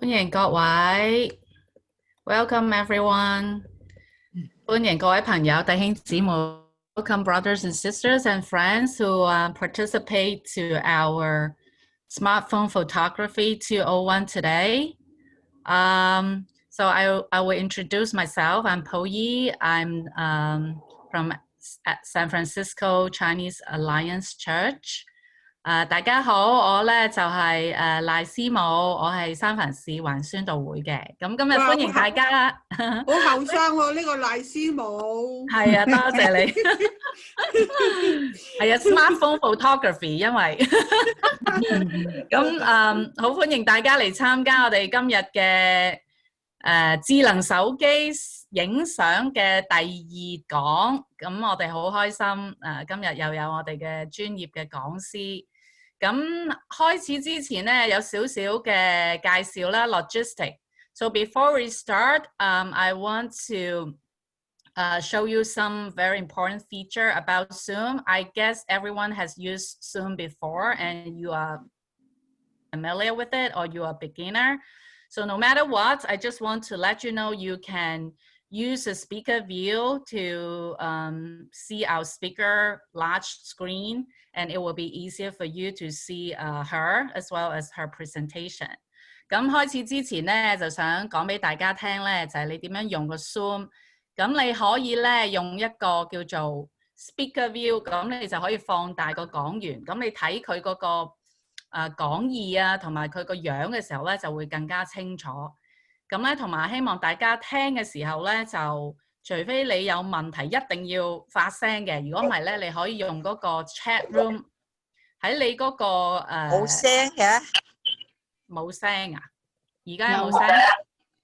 歡迎各位 ，Welcome everyone，歡迎各位朋友、弟兄姊妹 ，Welcome brothers and sisters and friends who participate to our smartphone photography 201 today. So I will introduce myself. I'm Po Yi. I'm from San Francisco Chinese Alliance Church. 大家好，我咧就係賴師母，我係三藩市華人宣道會嘅。咁今日歡迎大家。好後生喎，呢個賴師母。係啊，多謝你。係啊 ，smartphone photography， 因為咁好歡迎大家嚟參加我哋今日嘅智能手機影相嘅第2講。咁我哋好開心，今日又有我哋嘅專業嘅講師。咁開始之前咧，有少少嘅介紹啦 ，logistic。So before we start, I want to show you some very important feature about Zoom. I guess everyone has used Zoom before, and you are familiar with it, or you are a beginner. So no matter what, I just want to let you know you can use the speaker view to see our speaker large screen, and it will be easier for you to see her as well as her presentation. 咁開始之前咧，就想講俾大家聽咧，就係你點樣用個 Zoom。咁你可以咧用一個叫做 speaker view， 咁你就可以放大個講員。咁你睇佢嗰個講義啊，同埋佢個樣嘅時候咧，就會更加清楚。咁咧，同埋希望大家聽嘅時候咧，就除非你有問題，一定要發聲嘅。如果唔係咧，你可以用嗰個 chat room 喺你嗰個冇聲嘅，冇聲啊！而家有冇聲？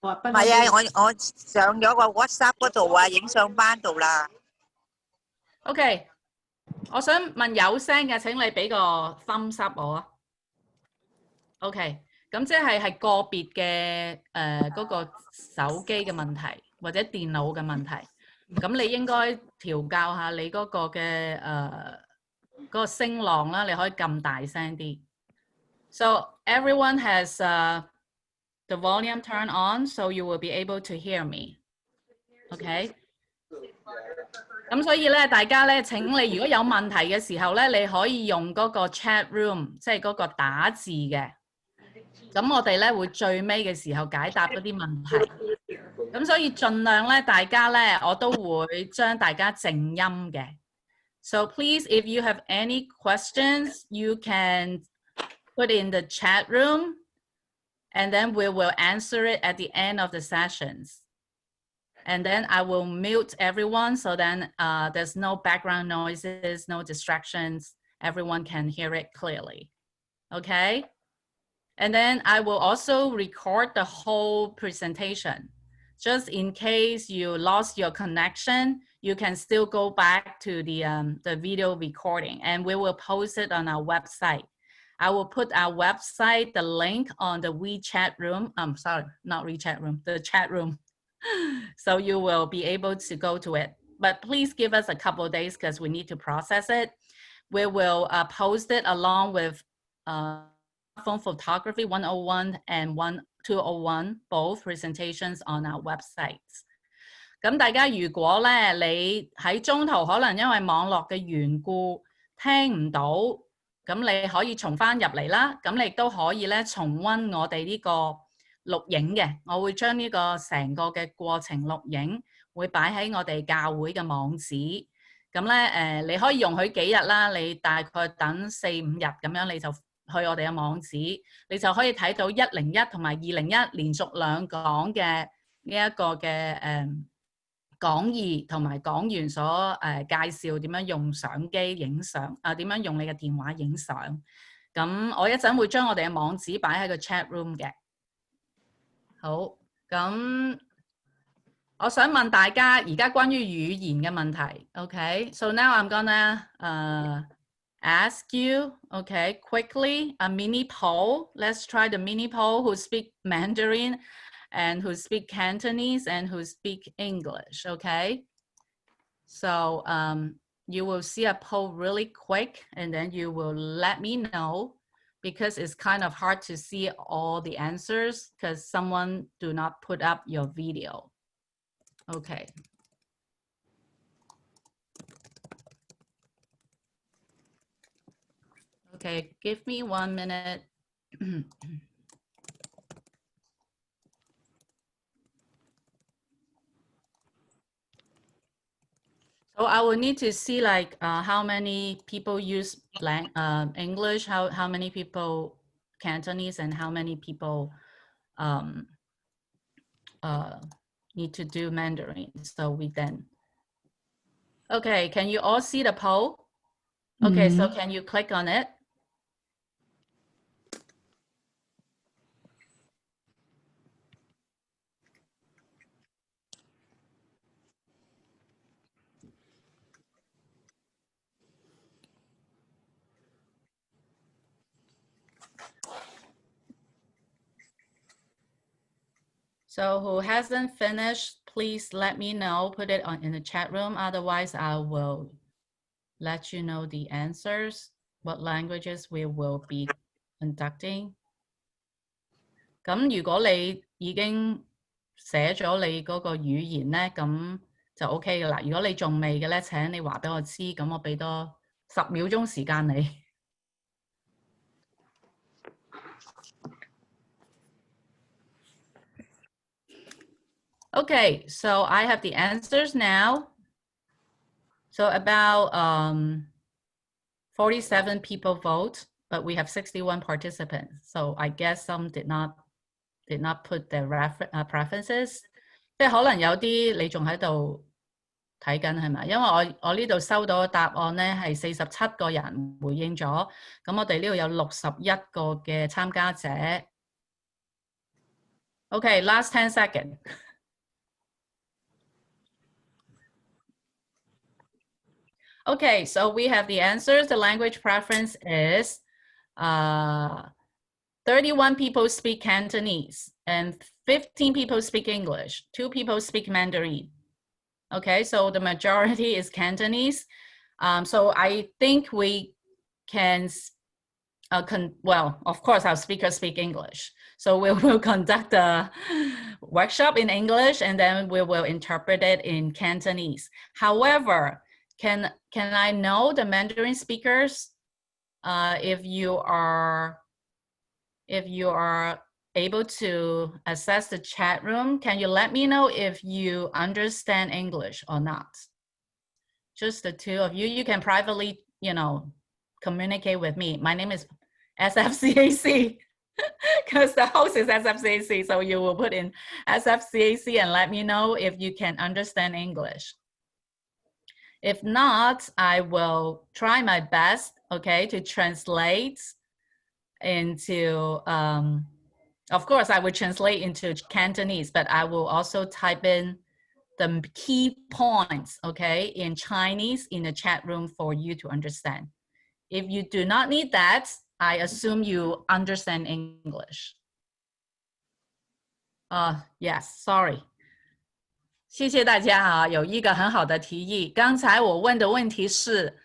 唔係啊，我上咗個 WhatsApp 嗰度啊，影相班度啦。OK， 我想問有聲嘅，請你俾個 thumbs up 我啊。OK。咁即係個別嘅嗰個手機嘅問題，或者電腦嘅問題。咁你應該調校下你嗰個嘅嗰個聲浪啦，你可以撳大聲啲。So everyone has the volume turned on, so you will be able to hear me. OK。咁所以咧，大家咧，請你如果有問題嘅時候咧，你可以用嗰個 chat room， 即係嗰個打字嘅。咁我哋咧會最尾嘅時候解答嗰啲問題，咁所以盡量咧大家咧我都會將大家靜音嘅。So please, if you have any questions, you can put in the chat room, and then we will answer it at the end of the sessions. And then I will mute everyone, so then there's no background noises, no distractions. Everyone can hear it clearly. Okay?And then I will also record the whole presentation. Just in case you lost your connection, you can still go back to the video recording, and we will post it on our website. I will put our website, the link on the WeChat room. Sorry, not WeChat room, the chat room. So you will be able to go to it. But please give us a couple of days because we need to process it. We will post it along with phone photography 101 and 201, both presentations on our websites. 咁大家如果咧你喺中途可能因為網絡嘅緣故聽唔到，咁你可以重翻入嚟啦。咁你亦都可以咧重溫我哋呢個錄影嘅。我會將呢個成個嘅過程錄影，會擺喺我哋教會嘅網址。咁咧你可以容許幾日啦，你大概等4-5日咁樣你就去我哋嘅網址，你就可以睇到101同埋201連續2講嘅呢一個嘅講義同埋講員所介紹點樣用相機影相點樣用你嘅電話影相。咁我一陣會將我哋嘅網址擺喺個 chat room 嘅。好，咁我想問大家而家關於語言嘅問題。Okay, so now I'm gonna ask you, okay, quickly, a mini poll. Let's try the mini poll who speak Mandarin and who speak Cantonese and who speak English, okay? So you will see a poll really quick, and then you will let me know because it's kind of hard to see all the answers because someone do not put up your video. Okay. Okay, give me 1 minute. So I will need to see like how many people use English, how many people Cantonese, and how many people need to do Mandarin. So we then, okay, can you all see the poll? Okay, so can you click on it? So who hasn't finished, please let me know, put it in the chat room. Otherwise, I will let you know the answers, what languages we will be conducting. 咁如果你已經寫咗你嗰個語言咧，咁就 OK 㗎啦。如果你仲未嘅咧，請你話俾我知，咁我俾多10秒鐘時間你。Okay, so I have the answers now. So about 47 people vote, but we have 61 participants. So I guess some did not put their preferences. 即係可能有啲你仲喺度睇緊係咪？因為我呢度收到嘅答案咧係47個人回應咗，咁我哋呢度有61個嘅參加者。Okay, last 10 seconds. Okay, so we have the answers. The language preference is 31 people speak Cantonese and 15 people speak English. 2 people speak Mandarin. Okay, so the majority is Cantonese. So I think we can, well, of course, our speakers speak English. So we will conduct a workshop in English and then we will interpret it in Cantonese. However, can I know the Mandarin speakers if you are able to access the chat room? Can you let me know if you understand English or not? Just the two of you. You can privately, communicate with me. My name is SFCAC because the host is SFCAC. So you will put in SFCAC and let me know if you can understand English. If not, I will try my best, okay, to translate into, of course, I would translate into Cantonese, but I will also type in the key points, okay, in Chinese in the chat room for you to understand. If you do not need that, I assume you understand English. Yes, sorry. 谢谢大家啊，有一个很好的提议。刚才我问的问题是，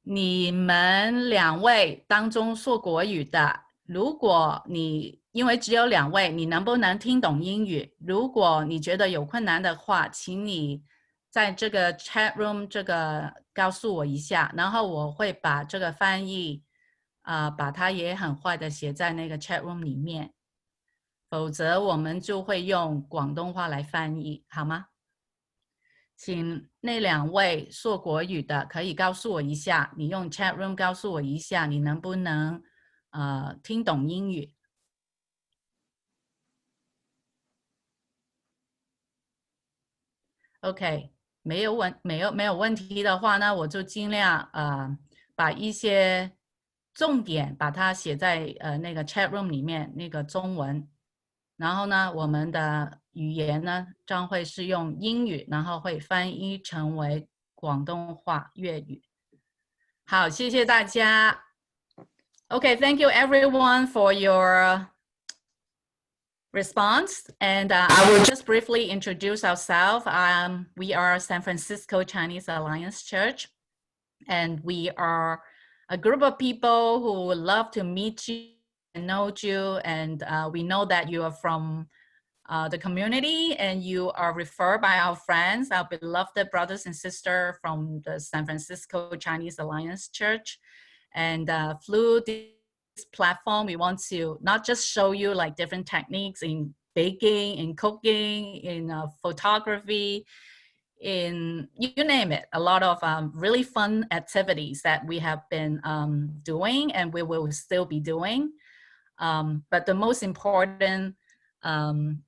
你们2位当中说国语的，如果你因为只有2位，你能不能听懂英语？如果你觉得有困难的话，请你在这个 chat room 这个告诉我一下，然后我会把这个翻译把它也很快的写在那个 chat room 里面，否则我们就会用广东话来翻译，好吗？请那2位说国语的可以告诉我一下，你用 chat room 告诉我一下，你能不能听懂英语？OK， 没有问题的话呢，我就尽量把一些重点把它写在那个 chat room 里面那个中文，然后呢，我们的语言呢将会是用英语，然后会翻译成为广东话、粤语。好，谢谢大家。Okay, thank you everyone for your response. And I will just briefly introduce ourselves. We are San Francisco Chinese Alliance Church, and we are a group of people who would love to meet you and know you. And we know that you are from the community and you are referred by our friends, our beloved brothers and sisters from the San Francisco Chinese Alliance Church. And through this platform, we want to not just show you like different techniques in baking, in cooking, in photography, in you name it, a lot of really fun activities that we have been doing and we will still be doing. But the most important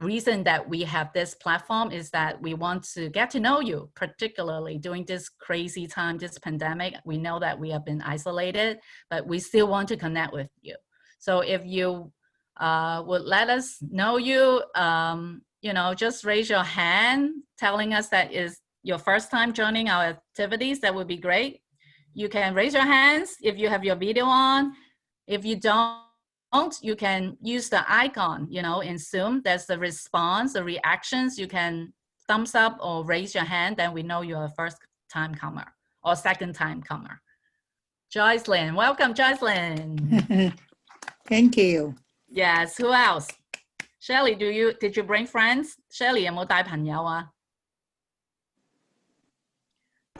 reason that we have this platform is that we want to get to know you, particularly during this crazy time, this pandemic. We know that we have been isolated, but we still want to connect with you. So if you would let us know you, you know, just raise your hand telling us that is your first time joining our activities, that would be great. You can raise your hands if you have your video on. If you don't, you can use the icon, you know, in Zoom. There's the response, the reactions. You can thumbs up or raise your hand, then we know you're a first time comer or second time comer. Joycelyn, welcome, Joycelyn. Thank you. Yes, who else? Shelley, did you bring friends? Shelley 有冇帶朋友啊？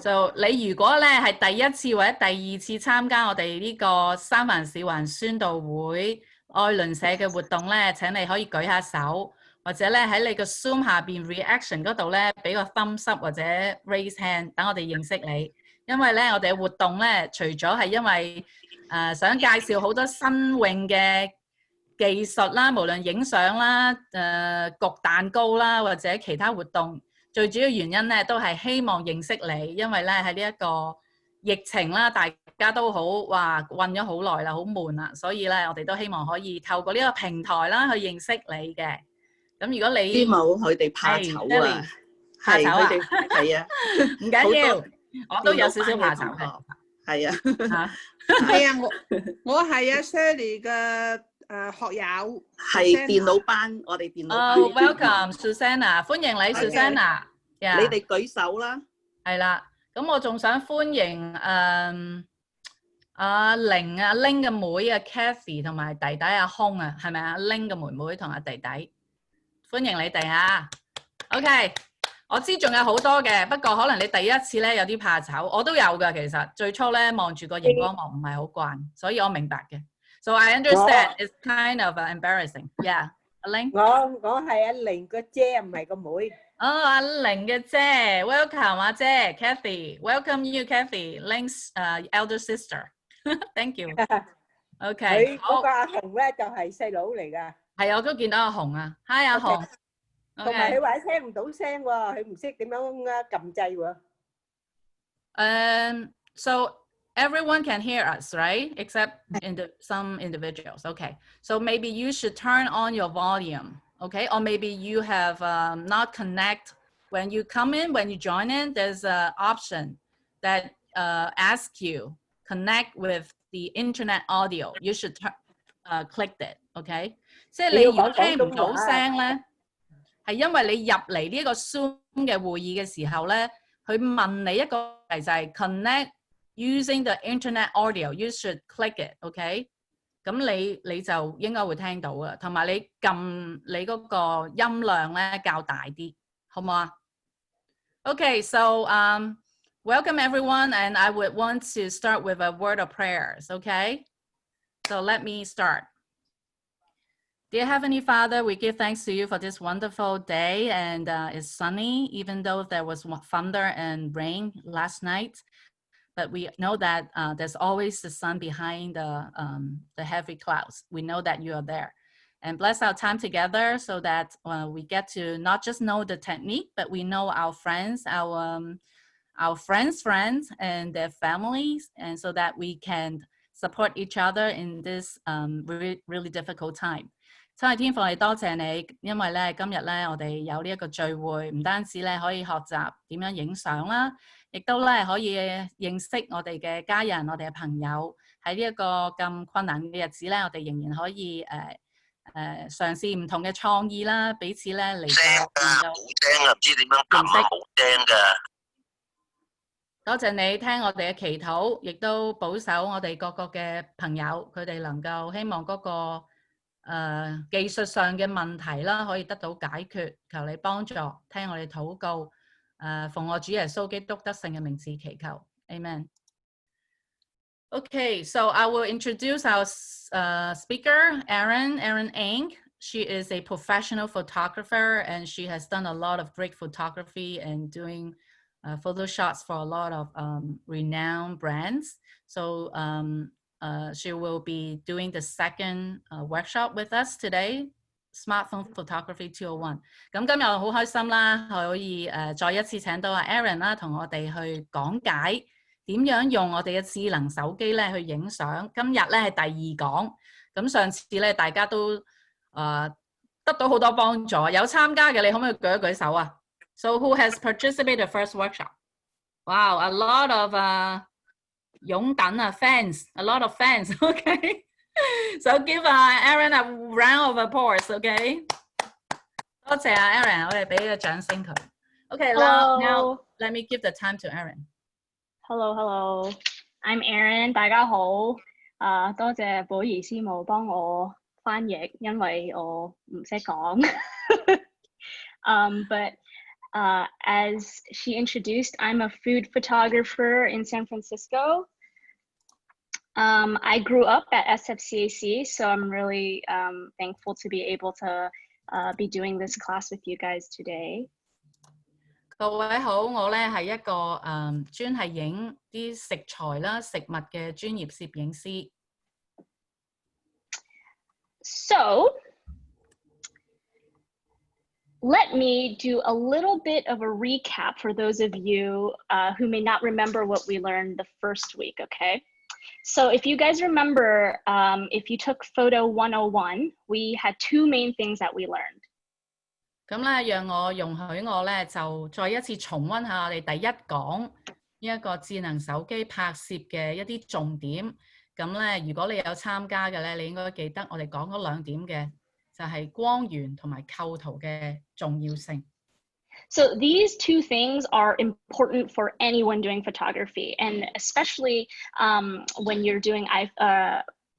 So 你如果咧係第一次或者第二次參加我哋呢個三藩市華人宣道會愛鄰社嘅活動咧，請你可以舉下手，或者咧喺你個 Zoom 下邊 reaction 嗰度咧俾個 thumbs up 或者 raise hand， 等我哋認識你。因為咧我哋嘅活動咧，除咗係因為想介紹好多新穎嘅技術啦，無論影相啦、焗蛋糕啦，或者其他活動。最主要原因咧，都係希望認識你，因為咧喺呢一個疫情啦，大家都好困咗好耐啦，好悶啦，所以咧我哋都希望可以透過呢個平台啦去認識你嘅。咁如果你冇佢哋怕醜啊，怕醜啊，係啊，唔緊要，我都有少少怕醜嘅，係啊，係啊，我係阿 Shirley 嘅學友，係電腦班，我哋電腦班。Welcome Susanna， 歡迎你 Susanna。你哋舉手啦。係啦，咁我仲想歡迎阿玲阿 Ling 嘅妹啊 Kathy 同埋弟弟阿空啊，係咪啊 Ling 嘅妹妹同阿弟弟，歡迎你哋啊。OK， 我知仲有好多嘅，不過可能你第一次咧有啲怕醜，我都有㗎。其實最初咧望住個熒光幕唔係好慣，所以我明白嘅。So I understand it's kind of embarrassing. Yeah， 阿 Ling。我係阿玲個姐，唔係個妹。阿玲嘅姐 ，welcome 阿姐 Kathy，welcome you Kathy，Ling's elder sister 。Thank you。OK。佢嗰個阿紅咧就係細佬嚟㗎。係，我都見到阿紅啊 ，Hi 阿紅。同埋佢話聽唔到聲喎，佢唔識點樣撳掣喎。So everyone can hear us, right? Except some individuals. Okay. So maybe you should turn on your volume. Okay, or maybe you have not connect when you come in, when you join in, there's an option that asks you connect with the internet audio. You should click it, okay? 即係你如果聽唔到聲咧，係因為你入嚟呢個 Zoom 嘅會議嘅時候咧，佢問你一個題就係 connect using the internet audio. You should click it, okay? 咁你就應該會聽到嘅，同埋你撳你嗰個音量咧較大啲，好唔好啊 ？Okay, so welcome everyone, and I would want to start with a word of prayers. Okay, so let me start. Dear Heavenly Father, we give thanks to you for this wonderful day, and it's sunny, even though there was thunder and rain last night. But we know that there's always the sun behind the heavy clouds. We know that you are there. And bless our time together so that we get to not just know the technique, but we know our friends, our friends' friends and their families, and so that we can support each other in this really difficult time. 真係天父，我哋多謝你，因為咧今日咧我哋有呢一個聚會，唔單止咧可以學習點樣影相啦，亦都咧可以認識我哋嘅家人、我哋嘅朋友。喺呢一個咁困難嘅日子咧，我哋仍然可以嘗試唔同嘅創意啦，彼此咧嚟到。冇聲啊，唔知點樣撳啊，冇聲㗎。多謝你聽我哋嘅祈禱，亦都保守我哋各個嘅朋友，佢哋能夠希望嗰個技術上嘅問題啦，可以得到解決。求你幫助，聽我哋禱告，奉我主耶穌基督得勝嘅名字祈求 ，Amen。Okay, so I will introduce our speaker, Erin Ng. She is a professional photographer, and she has done a lot of great photography and doing photo shots for a lot of renowned brands. So she will be doing the second workshop with us today, Smartphone Photography 201. 咁今日好開心啦，可以再一次請到阿 Erin 啦，同我哋去講解點樣用我哋嘅智能手機咧去影相。今日咧係第2講，咁上次咧大家都得到好多幫助，有參加嘅你可唔可以舉一舉手啊？ So who has participated first workshop? Wow, a lot of 擁躉fans, a lot of fans. Okay, so give Erin a round of applause. Okay, 多謝Erin， 我哋俾個掌聲佢。Okay, now let me give the time to Erin. Hello, I'm Erin. 大家好，多謝寶儀師母幫我翻譯，因為我唔識講。But as she introduced, I'm a food photographer in San Francisco. I grew up at SFCAC, so I'm really thankful to be able to be doing this class with you guys today. 各位好，我咧係一個專係影啲食材啦、食物嘅專業攝影師。So, let me do a little bit of a recap for those of you who may not remember what we learned the first week, okay? So if you guys remember, if you took photo 101, we had 2 main things that we learned. 咁咧，容許我咧就再一次重溫下我哋第1講呢一個智能手機拍攝嘅一啲重點。咁咧，如果你有參加嘅咧，你應該記得我哋講嗰2點嘅，就係光源同埋構圖嘅重要性。So these 2 things are important for anyone doing photography, and especially when you're doing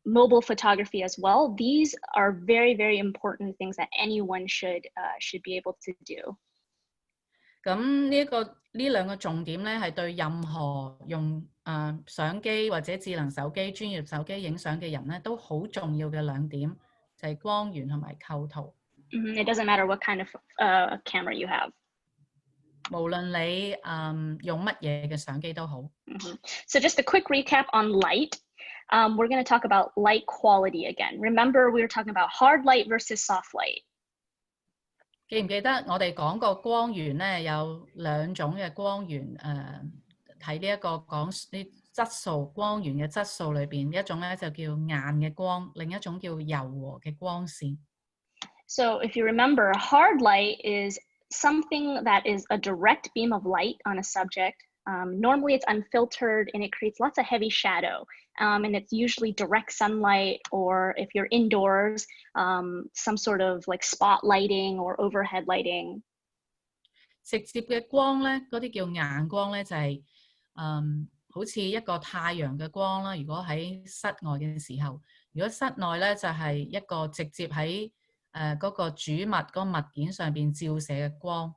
mobile photography as well. These are very, very important things that anyone should be able to do. 咁呢2個重點咧，係對任何用相機或者智能手機、專業手機影相嘅人咧，都好重要嘅2點，就係光源同埋構圖。It doesn't matter what kind of camera you have. 無論你用乜嘢嘅相機都好。So just a quick recap on light. We're going to talk about light quality again. Remember, we were talking about hard light versus soft light. 記唔記得我哋講過光源咧有2種嘅光源？喺呢一個講啲質素光源嘅質素裏邊，一種咧就叫硬嘅光，另一種叫柔和嘅光線。So if you remember, hard light is something that is a direct beam of light on a subject. Normally it's unfiltered and it creates lots of heavy shadow. And it's usually direct sunlight, or if you're indoors, some sort of like spot lighting or overhead lighting. 直接嘅光咧，嗰啲叫硬光咧，就係好似一個太陽嘅光啦。如果喺室外嘅時候，如果室內咧就係一個直接喺嗰個主物嗰個物件上邊照射嘅光。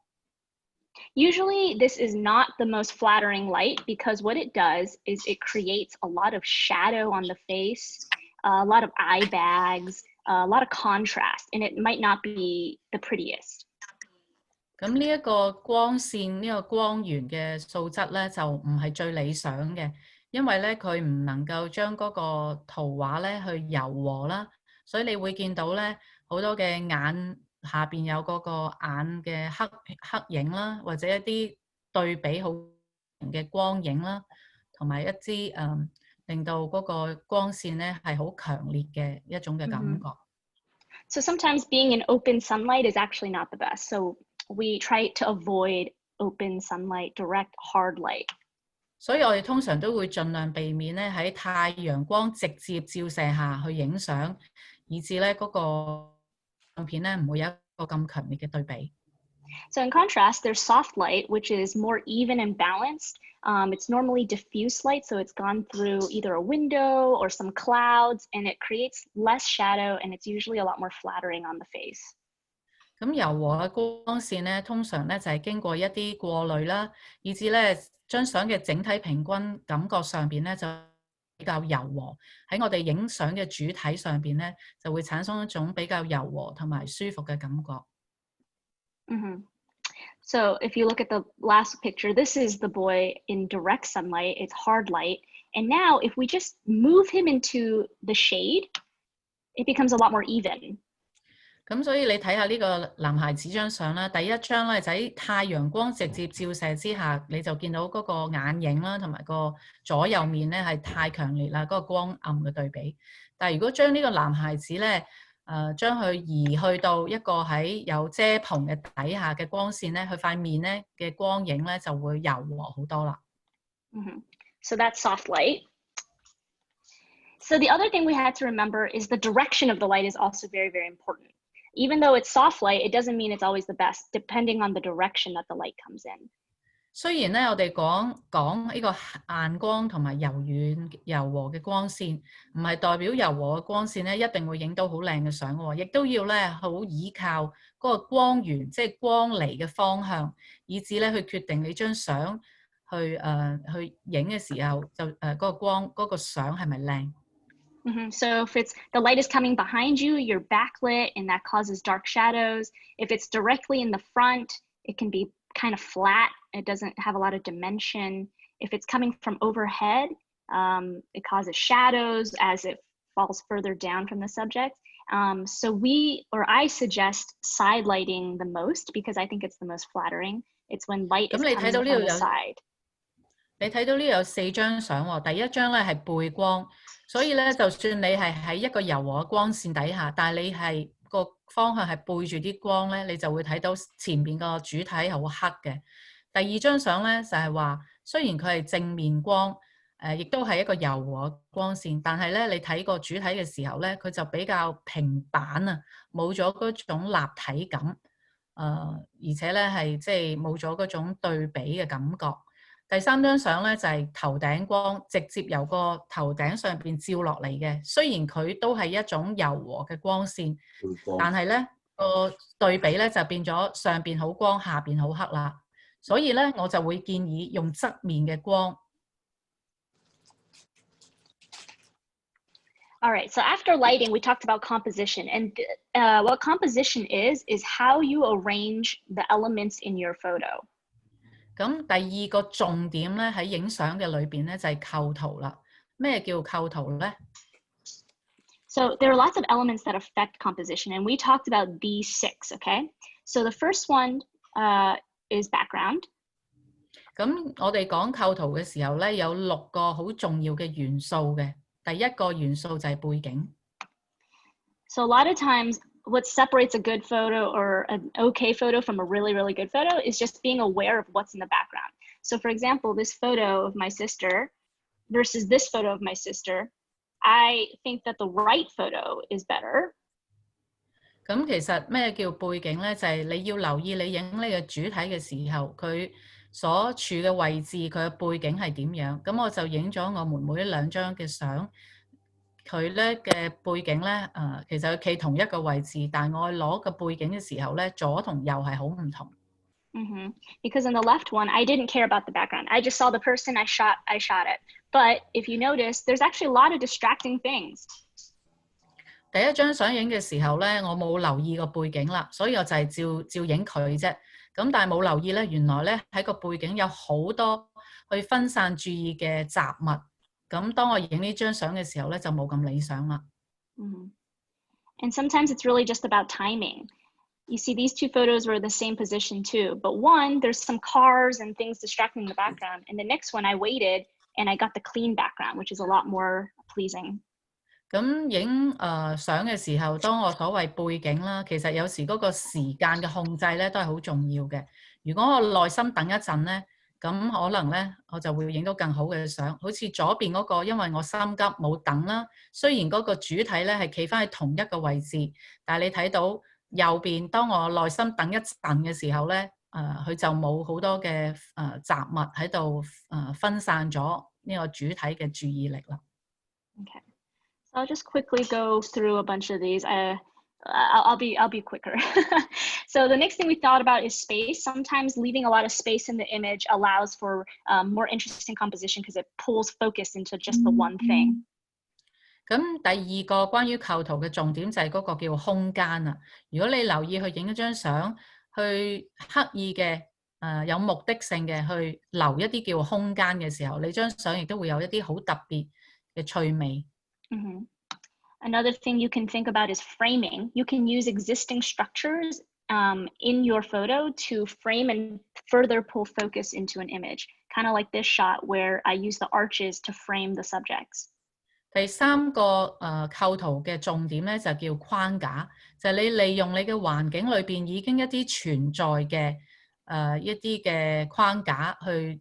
Usually this is not the most flattering light, because what it does is it creates a lot of shadow on the face, a lot of eye bags, a lot of contrast, and it might not be the prettiest. 咁呢一個光線呢個光源嘅素質咧就唔係最理想嘅，因為咧佢唔能夠將嗰個圖畫咧去柔和啦，所以你會見到咧好多嘅眼下邊有嗰個眼嘅黑影啦，或者一啲對比好嘅光影啦，同埋一支令到嗰個光線咧係好強烈嘅一種嘅感覺。So sometimes being in open sunlight is actually not the best. So we try to avoid open sunlight, direct hard light. 所以我哋通常都會盡量避免咧喺太陽光直接照射下去影相，以致咧嗰個相片咧唔會有一個咁強烈嘅對比。So in contrast, there's soft light, which is more even and balanced. It's normally diffuse light, so it's gone through either a window or some clouds, and it creates less shadow, and it's usually a lot more flattering on the face. 咁柔和嘅光線咧，通常咧就係經過一啲過濾啦，以至咧張相嘅整體平均感覺上邊咧就比較柔和。喺我哋影相嘅主體上邊咧，就會產生一種比較柔和同埋舒服嘅感覺。So if you look at the last picture, this is the boy in direct sunlight. It's hard light. And now if we just move him into the shade, it becomes a lot more even. 咁所以你睇下呢個男孩子張相啦，第一張咧就喺太陽光直接照射之下，你就見到嗰個眼影啦，同埋個左右面咧係太強烈啦，嗰個光暗嘅對比。但係如果將呢個男孩子咧，將佢移去到一個喺有遮棚嘅底下嘅光線咧，佢塊面咧嘅光影咧就會柔和好多啦。So that's soft light. So the other thing we had to remember is the direction of the light is also very, very important. Even though it's soft light, it doesn't mean it's always the best, depending on the direction that the light comes in. 雖然咧，我哋講呢個硬光同埋柔和嘅光線，唔係代表柔和嘅光線咧一定會影到好靚嘅相喎，亦都要咧好依靠嗰個光源，即係光嚟嘅方向，以至咧去決定你張相去影嘅時候，就嗰個光嗰個相係咪靚。So if the light is coming behind you, you're backlit, and that causes dark shadows. If it's directly in the front, it can be kind of flat. It doesn't have a lot of dimension. If it's coming from overhead, it causes shadows as it falls further down from the subject. So I suggest side lighting the most because I think it's the most flattering. It's when light is coming from the side. 你睇到呢度有4張相喎，第一張咧係背光，所以咧就算你係喺一個柔和嘅光線底下，但係你係個方向係背住啲光咧，你就會睇到前面個主體好黑嘅。第二張相咧就係話，雖然佢係正面光，亦都係一個柔和光線，但係咧你睇個主體嘅時候咧，佢就比較平板啊，冇咗嗰種立體感，而且咧係即係冇咗嗰種對比嘅感覺。第三張相咧就係頭頂光直接由個頭頂上邊照落嚟嘅，雖然佢都係一種柔和嘅光線，但係咧個對比咧就變咗上邊好光，下邊好黑啦。所以咧我就會建議用側面嘅光。All right, so after lighting, we talked about composition. And what composition is how you arrange the elements in your photo. 咁第二個重點咧喺影相嘅裏邊咧就係構圖啦。咩叫構圖咧？ So there are lots of elements that affect composition, and we talked about these 6, okay? So the first one is background. 咁我哋講構圖嘅時候咧，有6個好重要嘅元素嘅。第一個元素就係背景。So a lot of times, what separates a good photo or an okay photo from a really, really good photo is just being aware of what's in the background. So for example, this photo of my sister versus this photo of my sister, I think that the right photo is better. 咁其實咩叫背景咧？就係你要留意你影呢個主體嘅時候，佢所處嘅位置，佢嘅背景係點樣。咁我就影咗我妹妹2張嘅相。佢咧嘅背景咧，其實佢企同一個位置，但我攞個背景嘅時候咧，左同右係好唔同。Because in the left one, I didn't care about the background. I just saw the person, I shot it. But if you notice, there's actually a lot of distracting things. 第一張相影嘅時候咧，我冇留意個背景啦，所以我就係照影佢啫。咁但係冇留意咧，原來咧喺個背景有好多去分散注意嘅雜物。咁當我影呢張相嘅時候咧，就冇咁理想啦。And sometimes it's really just about timing. You see, these 2 photos were in the same position too, but one, there's some cars and things distracting in the background, and the next one I waited and I got the clean background, which is a lot more pleasing. 咁影相嘅時候，當我所謂背景啦，其實有時嗰個時間嘅控制咧都係好重要嘅。如果我耐心等一陣咧，咁可能咧，我就會影到更好嘅相。好似左邊嗰個，因為我心急冇等啦。雖然嗰個主體咧係企翻喺同一個位置，但係你睇到右邊，當我耐心等一陣嘅時候咧，佢就冇好多嘅雜物喺度分散咗呢個主體嘅注意力啦。Okay, so I'll just quickly go through a bunch of these. I'll be quicker. So the next thing we thought about is space. Sometimes leaving a lot of space in the image allows for more interesting composition because it pulls focus into just the one thing. 咁第二個關於構圖嘅重點就係嗰個叫空間啦。如果你留意去影一張相，去刻意嘅有目的性嘅去留一啲叫空間嘅時候，你張相亦都會有一啲好特別嘅趣味。Another thing you can think about is framing. You can use existing structures in your photo to frame and further pull focus into an image, kind of like this shot where I use the arches to frame the subjects. 第三個構圖嘅重點咧就叫框架，就係你利用你嘅環境裏邊已經一啲存在嘅一啲嘅框架去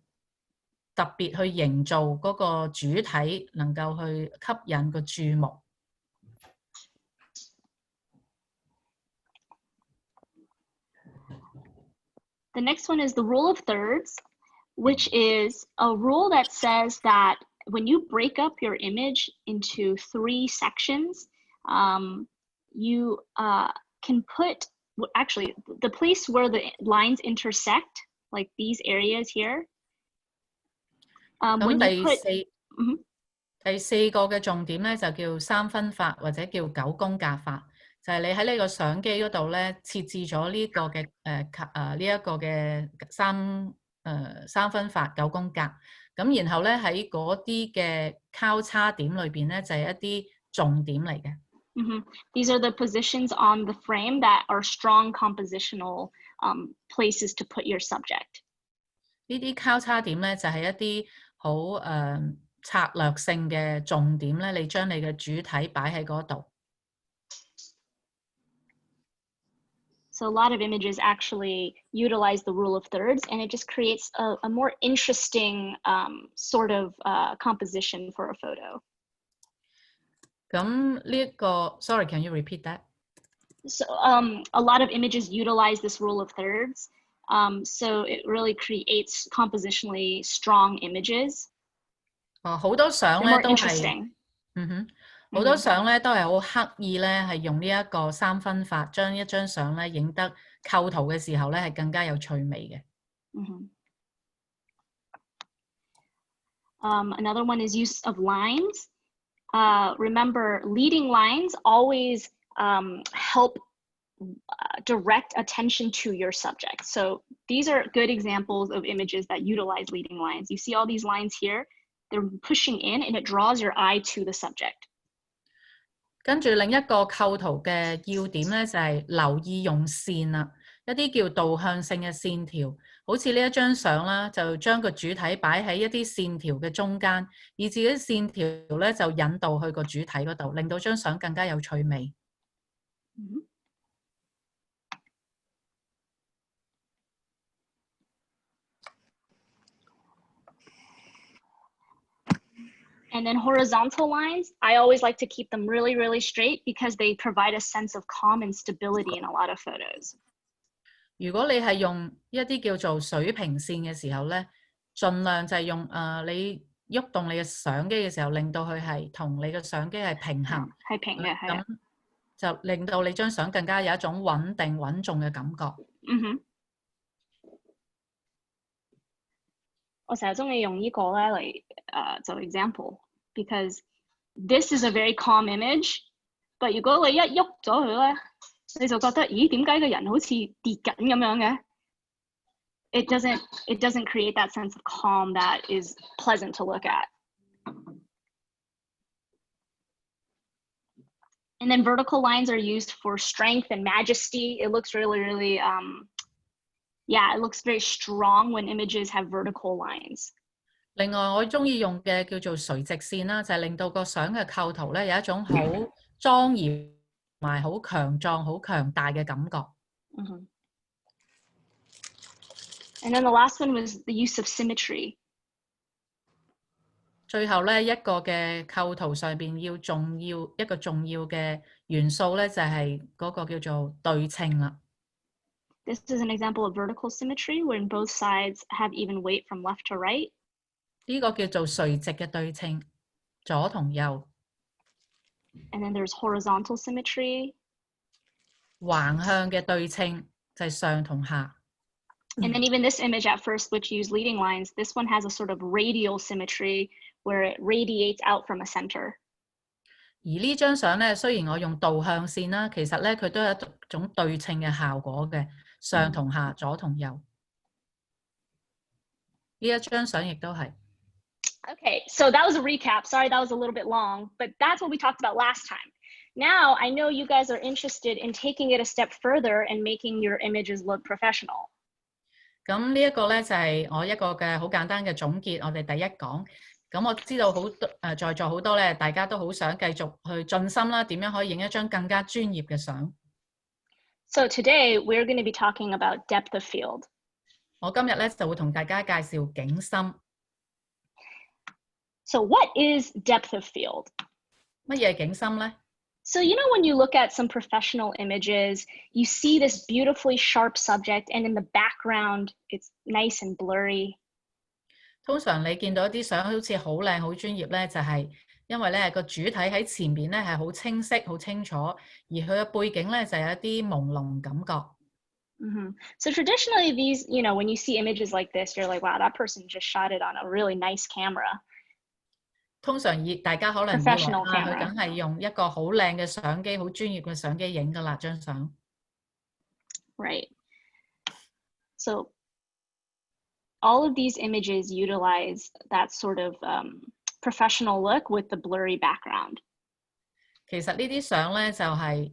特別去營造嗰個主體，能夠去吸引個注目。The next one is the rule of thirds, which is a rule that says that when you break up your image into 3 sections, you can put, actually, the place where the lines intersect, like these areas here. When you put, 第四個嘅重點咧就叫三分法或者叫9宮格法，就係你喺呢個相機嗰度咧設置咗呢個嘅呢一個嘅三分法9宮格。咁然後咧喺嗰啲嘅交叉點裏邊咧就係一啲重點嚟嘅。These are the positions on the frame that are strong compositional places to put your subject. 呢啲交叉點咧就係一啲好策略性嘅重點咧，你將你嘅主體擺喺嗰度。So a lot of images actually utilize the rule of thirds, and it just creates a more interesting sort of composition for a photo. 咁呢一個 ，sorry, can you repeat that? So a lot of images utilize this rule of thirds, so it really creates compositionally strong images. 好多相咧都係，好多相咧都係好刻意咧，係用呢一個三分法，將一張相咧影得構圖嘅時候咧係更加有趣味嘅。Another one is use of lines. Remember, leading lines always help direct attention to your subject. So these are good examples of images that utilize leading lines. You see all these lines here, they're pushing in and it draws your eye to the subject. 跟住另一個構圖嘅要點咧，就係留意用線啦，一啲叫導向性嘅線條，好似呢一張相啦，就將個主體擺喺一啲線條嘅中間，以至啲線條咧就引導去個主體嗰度，令到張相更加有趣味。And then horizontal lines, I always like to keep them really, really straight because they provide a sense of calm and stability in a lot of photos. 如果你係用一啲叫做水平線嘅時候咧，盡量就係用你喐動你嘅相機嘅時候，令到佢係同你嘅相機係平衡，係平嘅，係。咁就令到你張相更加有一種穩定穩重嘅感覺。我成日鍾意用呢個咧嚟做 example because this is a very calm image, but 如果你一喐咗佢咧，你就覺得咦點解個人好似跌緊咁樣嘅？ It doesn't create that sense of calm that is pleasant to look at. And then vertical lines are used for strength and majesty. It looks really, really it looks very strong when images have vertical lines. 另外，我鍾意用嘅叫做垂直線啦，就係令到個相嘅構圖咧有一種好莊嚴同埋好強壯、好強大嘅感覺。And then the last one was the use of symmetry. 最後咧，一個嘅構圖上邊一個重要嘅元素咧，就係嗰個叫做對稱啦。This is an example of vertical symmetry, when both sides have even weight from left to right. 呢個叫做垂直嘅對稱，左同右。And then there's horizontal symmetry. 橫向嘅對稱就係上同下。And then even this image at first, which used leading lines, this one has a sort of radial symmetry where it radiates out from a center. 而呢張相咧，雖然我用導向線啦，其實咧佢都有一種對稱嘅效果嘅，上同下、左同右。呢一張相亦都係。Okay, so that was a recap. Sorry, that was a little bit long, but that's what we talked about last time. Now, I know you guys are interested in taking it a step further and making your images look professional. 咁呢一個咧就係我一個嘅好簡單嘅總結，我哋第一講。咁我知道好多在座好多咧，大家都好想繼續去進心啦，點樣可以影一張更加專業嘅相。So today, we're going to be talking about depth of field. 我今日咧就會同大家介紹景深。So what is depth of field? 乜嘢景深咧？ So, you know, when you look at some professional images, you see this beautifully sharp subject, and in the background, it's nice and blurry. 通常你見到啲相好似好靚、好專業咧，就係因為咧個主體喺前邊咧係好清晰、好清楚，而佢嘅背景咧就有一啲朦朧感覺。So traditionally, these, you know, when you see images like this, you're like, wow, that person just shot it on a really nice camera. 通常大家可能以為佢梗係用一個好靚嘅相機、好專業嘅相機影㗎啦，張相。Right. So all of these images utilize that sort of professional look with the blurry background. 其實呢啲相咧就係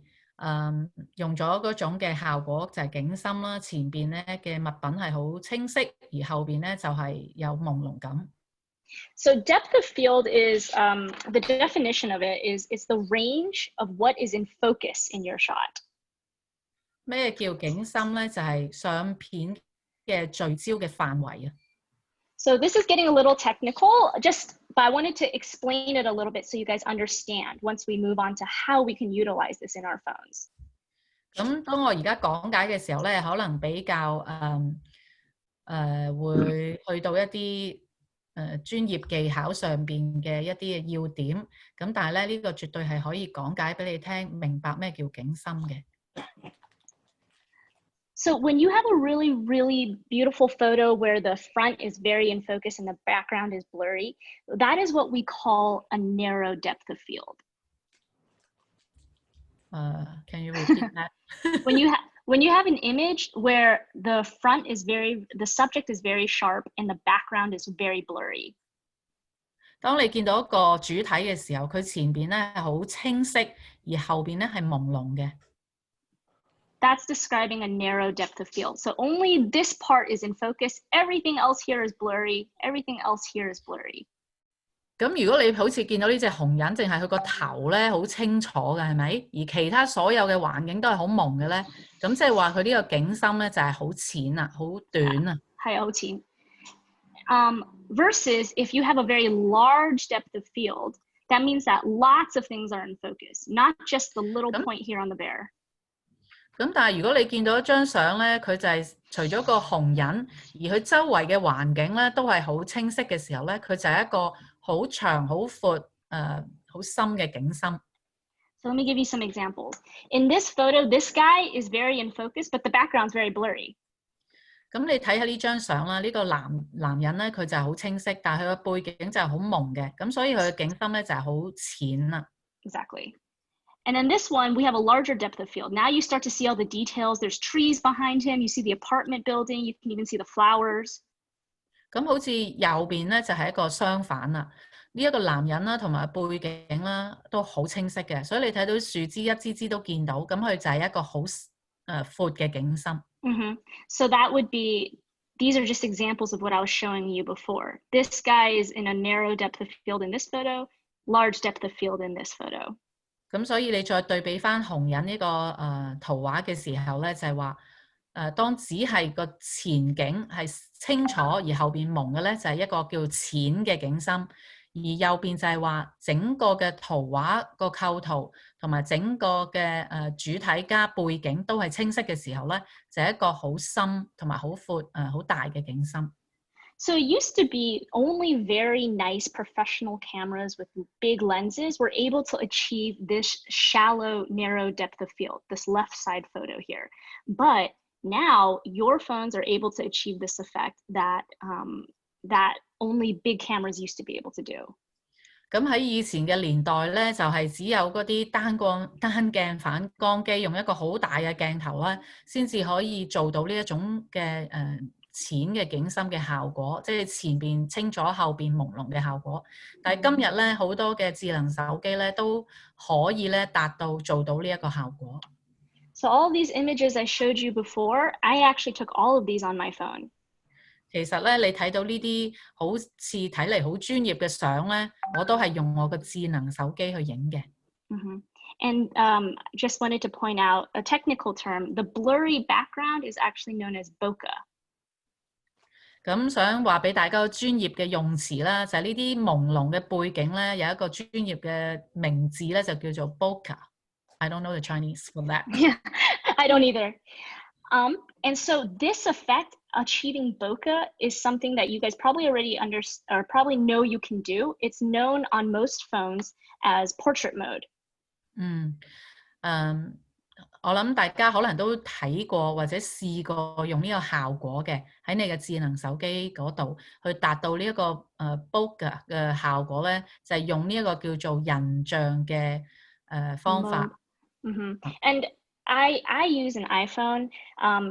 用咗嗰種嘅效果，就係景深啦。前邊咧嘅物品係好清晰，而後邊咧就係有朦朧感。So depth of field is, the definition of it is, it's the range of what is in focus in your shot. 咩叫景深咧？就係相片嘅聚焦嘅範圍啊。So this is getting a little technical, but I wanted to explain it a little bit so you guys understand once we move on to how we can utilize this in our phones. 咁當我而家講解嘅時候咧，可能比較會去到一啲專業技巧上邊嘅一啲嘅要點，咁但係咧呢個絕對係可以講解俾你聽，明白咩叫景深嘅。So when you have a really, really beautiful photo where the front is very in focus and the background is blurry, that is what we call a narrow depth of field. Can you repeat that? When you have an image where the subject is very sharp and the background is very blurry. 當你見到一個主體嘅時候，佢前邊咧係好清晰，而後邊咧係朦朧嘅。That's describing a narrow depth of field. So only this part is in focus. Everything else here is blurry. Everything else here is blurry. 咁如果你好似見到呢隻紅人，淨係佢個頭咧好清楚嘅，係咪？而其他所有嘅環境都係好朦嘅咧，咁即係話佢呢個景深咧就係好淺啊，好短啊。係好淺。Versus if you have a very large depth of field, that means that lots of things are in focus, not just the little point here on the bear. 咁但係如果你見到一張相咧，佢就係除咗個紅人，而佢周圍嘅環境咧都係好清晰嘅時候咧，佢就係一個好長、好闊、好深嘅景深。So let me give you some examples. In this photo, this guy is very in focus, but the background's very blurry. 咁你睇下呢張相啦，呢個男人咧佢就係好清晰，但係佢個背景就係好朦嘅，咁所以佢嘅景深咧就係好淺啦。Exactly. And then this one, we have a larger depth of field. Now you start to see all the details. There's trees behind him. You see the apartment building. You can even see the flowers. 咁好似右邊咧就係一個相反啦。呢一個男人啦同埋背景啦都好清晰嘅，所以你睇到樹枝一支支都見到，咁佢就係一個好闊嘅景深。So that would be, these are just examples of what I was showing you before. This guy is in a narrow depth of field in this photo, large depth of field in this photo. 咁所以你再對比翻紅人呢個圖畫嘅時候咧，就係話當只係個前景係清楚而後邊朦嘅咧，就係一個叫淺嘅景深；而右邊就係話整個嘅圖畫個構圖同埋整個嘅主體加背景都係清晰嘅時候咧，就係一個好深同埋好闊好大嘅景深。So it used to be only very nice professional cameras with big lenses were able to achieve this shallow, narrow depth of field, this left side photo here. But now your phones are able to achieve this effect that only big cameras used to be able to do. 咁喺以前嘅年代咧，就係只有嗰啲單鏡反光機，用一個好大嘅鏡頭咧，先至可以做到呢一種嘅淺嘅景深嘅效果，即係前邊清楚後邊朦朧嘅效果。但係今日咧，好多嘅智能手機咧都可以咧達到做到呢一個效果。So all of these images I showed you before, I actually took all of these on my phone. 其實咧，你睇到呢啲好似睇嚟好專業嘅相咧，我都係用我個智能手機去影嘅。And just wanted to point out a technical term, the blurry background is actually known as bokeh. 咁想話俾大家專業嘅用詞啦，就係呢啲朦朧嘅背景咧，有一個專業嘅名字咧，就叫做 bokeh. I don't know the Chinese for that. Yeah, I don't either. And so this effect, achieving bokeh, is something that you guys probably already or probably know you can do. It's known on most phones as portrait mode. 我諗大家可能都睇過或者試過用呢個效果嘅，喺你嘅智能手機嗰度去達到呢一個bokeh 嘅效果咧，就係用呢一個叫做人像嘅方法。And I use an iPhone,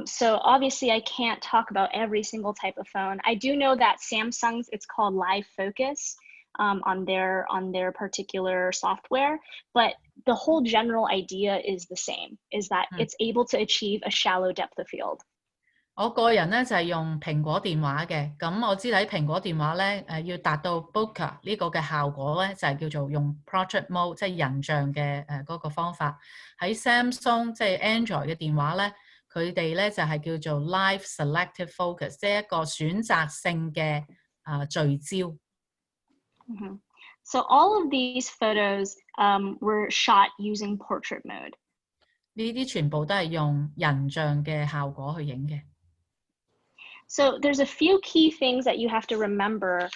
so obviously I can't talk about every single type of phone. I do know that Samsung's, it's called Live Focus on their particular software, but the whole general idea is the same, is that it's able to achieve a shallow depth of field. 我個人咧就係用蘋果電話嘅，咁我知喺蘋果電話咧要達到 bokeh 呢個嘅效果咧，就係叫做用 portrait mode， 即係人像嘅嗰個方法。喺 Samsung 即係 Android 嘅電話咧，佢哋咧就係叫做 live selective focus， 即係一個選擇性嘅聚焦。So all of these photos were shot using portrait mode. 呢啲全部都係用人像嘅效果去影嘅。So there's a few key things that you have to remember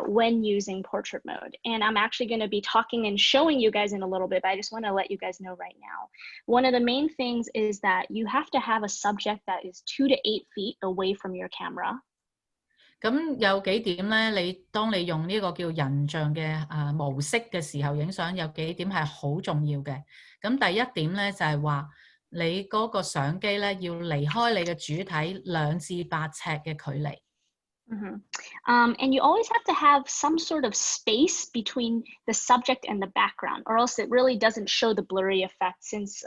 when using portrait mode. And I'm actually going to be talking and showing you guys in a little bit, but I just want to let you guys know right now. One of the main things is that you have to have a subject that is 2 to 8 feet away from your camera. 咁有幾點咧？當你用呢個叫人像嘅模式嘅時候影相，有幾點係好重要嘅。咁第一點咧就係話，你嗰個相機咧要離開你嘅主體2至8尺嘅距離。And you always have to have some sort of space between the subject and the background, or else it really doesn't show the blurry effect, since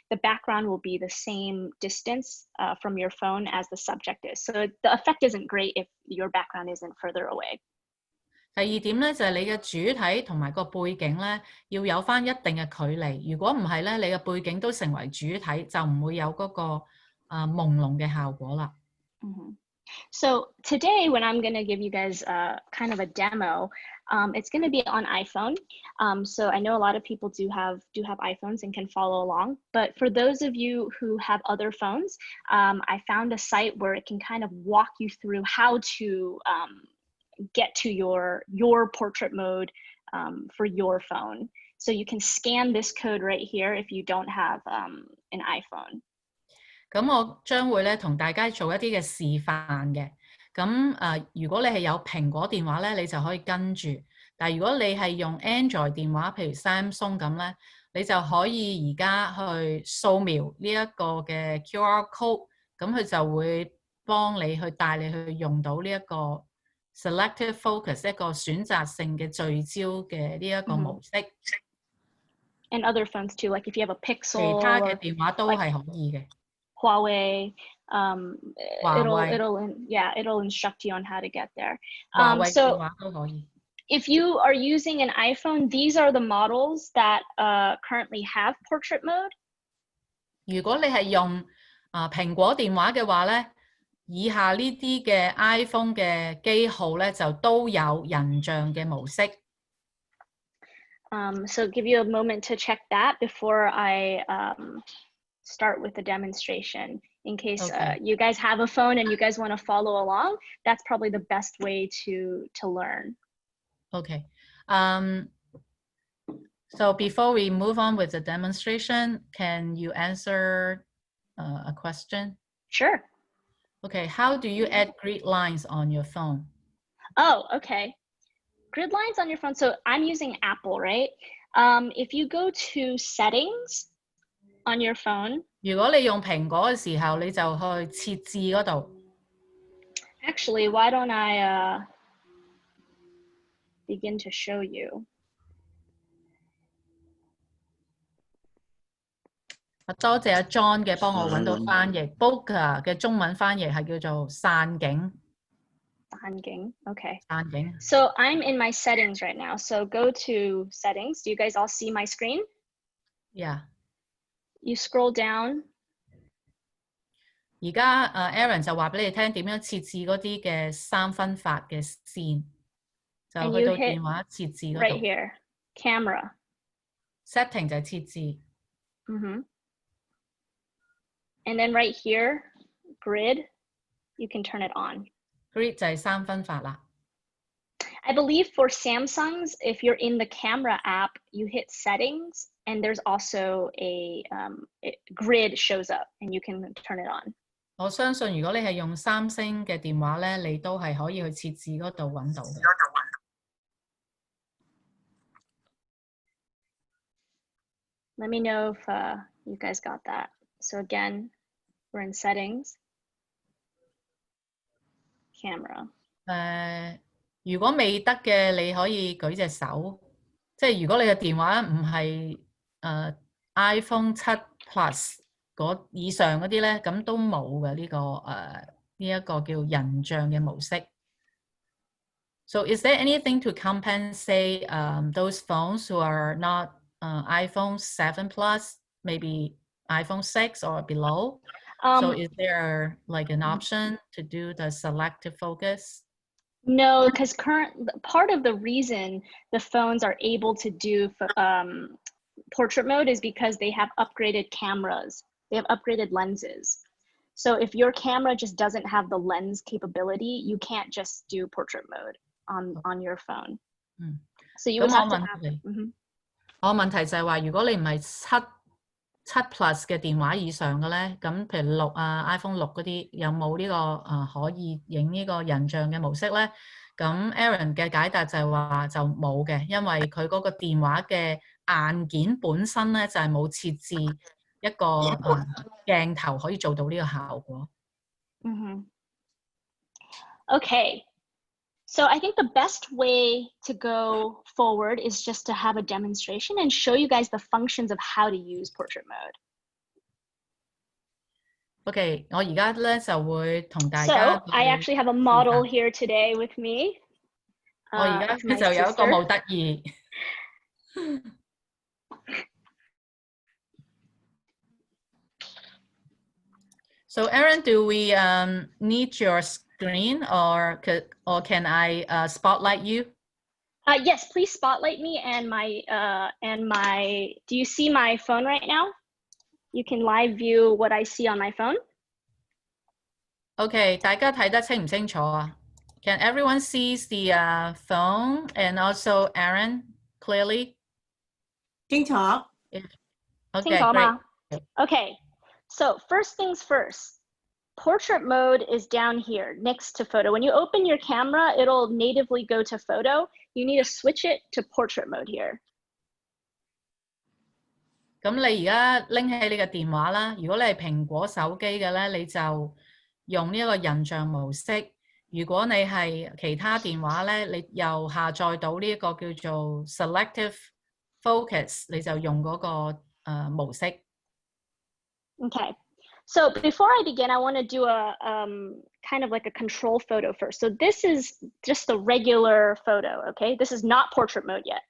the background will be the same distance from your phone as the subject is. So the effect isn't great if your background isn't further away. 第二點咧就係你嘅主體同埋個背景咧要有返一定嘅距離。如果唔係咧，你嘅背景都成為主體，就唔會有嗰個朦朧嘅效果啦。So today, when I'm going to give you guys kind of a demo, it's going to be on iPhone. So I know a lot of people do have iPhones and can follow along. But for those of you who have other phones, I found a site where it can kind of walk you through how to get to your portrait mode for your phone. So you can scan this code right here if you don't have an iPhone. 咁我將會咧同大家做一啲嘅示範嘅。咁如果你係有蘋果電話咧，你就可以跟住。但係如果你係用 Android 電話，譬如 Samsung 咁咧，你就可以而家去掃描呢一個嘅 QR code， 咁佢就會幫你去帶你去用到呢一個 selective focus， 一個選擇性嘅聚焦嘅呢一個模式。And other phones too, like if you have a Pixel， 其他嘅電話都係可以嘅。Huawei, it'll instruct you on how to get there. So if you are using an iPhone, these are the models that currently have portrait mode. 如果你係用蘋果電話嘅話咧，以下呢啲嘅 iPhone 嘅機號咧就都有人像嘅模式。So give you a moment to check that before I start with the demonstration. In case you guys have a phone and you guys want to follow along, that's probably the best way to learn. Okay. So before we move on with the demonstration, can you answer a question? Sure. Okay, how do you add grid lines on your phone? Oh, okay. Grid lines on your phone. So I'm using Apple, right? If you go to settings on your phone. 如果你用蘋果嘅時候，你就去設置嗰度。Actually, why don't I begin to show you? 多謝阿 John 嘅幫我揾到翻譯 ，Boca 嘅中文翻譯係叫做散景。散景 ，okay. 散景。So I'm in my settings right now. So go to settings. Do you guys all see my screen? Yeah. You scroll down. 而家Erin 就話俾你聽點樣設置嗰啲嘅三分法嘅線，就去到電話設置嗰度。Right here, camera. Setting 就係設置。And then right here, grid, you can turn it on. Grid 就係三分法啦。I believe for Samsungs, if you're in the camera app, you hit settings, and there's also a grid shows up, and you can turn it on. 我相信如果你係用三星嘅電話咧，你都係可以去設置嗰度揾到嘅。Let me know if you guys got that. So again, we're in settings, camera. 如果未得嘅，你可以舉隻手。即係如果你嘅電話唔係iPhone 7 Plus 嗰以上嗰啲咧，咁都冇嘅呢個呢一個叫人像嘅模式。So is there anything to compensate those phones who are not iPhone 7 Plus, maybe iPhone 6 or below? So is there like an option to do the selective focus? No, because part of the reason the phones are able to do portrait mode is because they have upgraded cameras. They have upgraded lenses. So if your camera just doesn't have the lens capability, you can't just do portrait mode on your phone. So you would have to have. 我問題就係話，如果你唔係7 Plus 嘅電話以上嘅咧，咁譬如iPhone 6嗰啲有冇呢個可以影呢個人像嘅模式咧？咁 Erin 嘅解答就係話就冇嘅，因為佢嗰個電話嘅硬件本身咧就係冇設置一個鏡頭可以做到呢個效果。Okay. So I think the best way to go forward is just to have a demonstration and show you guys the functions of how to use portrait mode. Okay, 我而家咧就會同大家。So I actually have a model here today with me. 我而家就有一個模特兒。So Erin, do we need your screen or can I spotlight you? Yes, please spotlight me and my. Do you see my phone right now? You can live view what I see on my phone. Okay, 大家睇得清唔清楚啊？ Can everyone see the phone and also Erin clearly? 清楚。 Okay, great. Okay. So first things first, portrait mode is down here next to photo. When you open your camera, it'll natively go to photo. You need to switch it to portrait mode here. 咁你而家拎起你嘅電話啦，如果你係蘋果手機嘅咧，你就用呢一個人像模式。如果你係其他電話咧，你又下載到呢一個叫做 selective focus， 你就用嗰個模式。Okay, so before I begin, I want to do a kind of like a control photo first. So this is just a regular photo, okay? This is not portrait mode yet.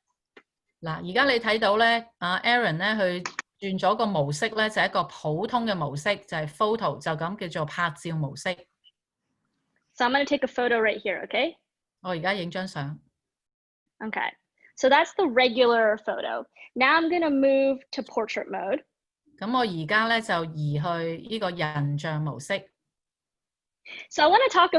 嗱，而家你睇到咧，Erin 咧佢轉咗個模式咧，就係一個普通嘅模式，就係 photo， 就咁叫做拍照模式。So I'm going to take a photo right here, okay? 我而家影張相。Okay, So that's the regular photo. Now I'm going to move to portrait mode. 咁我而家咧就移去呢個人像模式。So I want to talk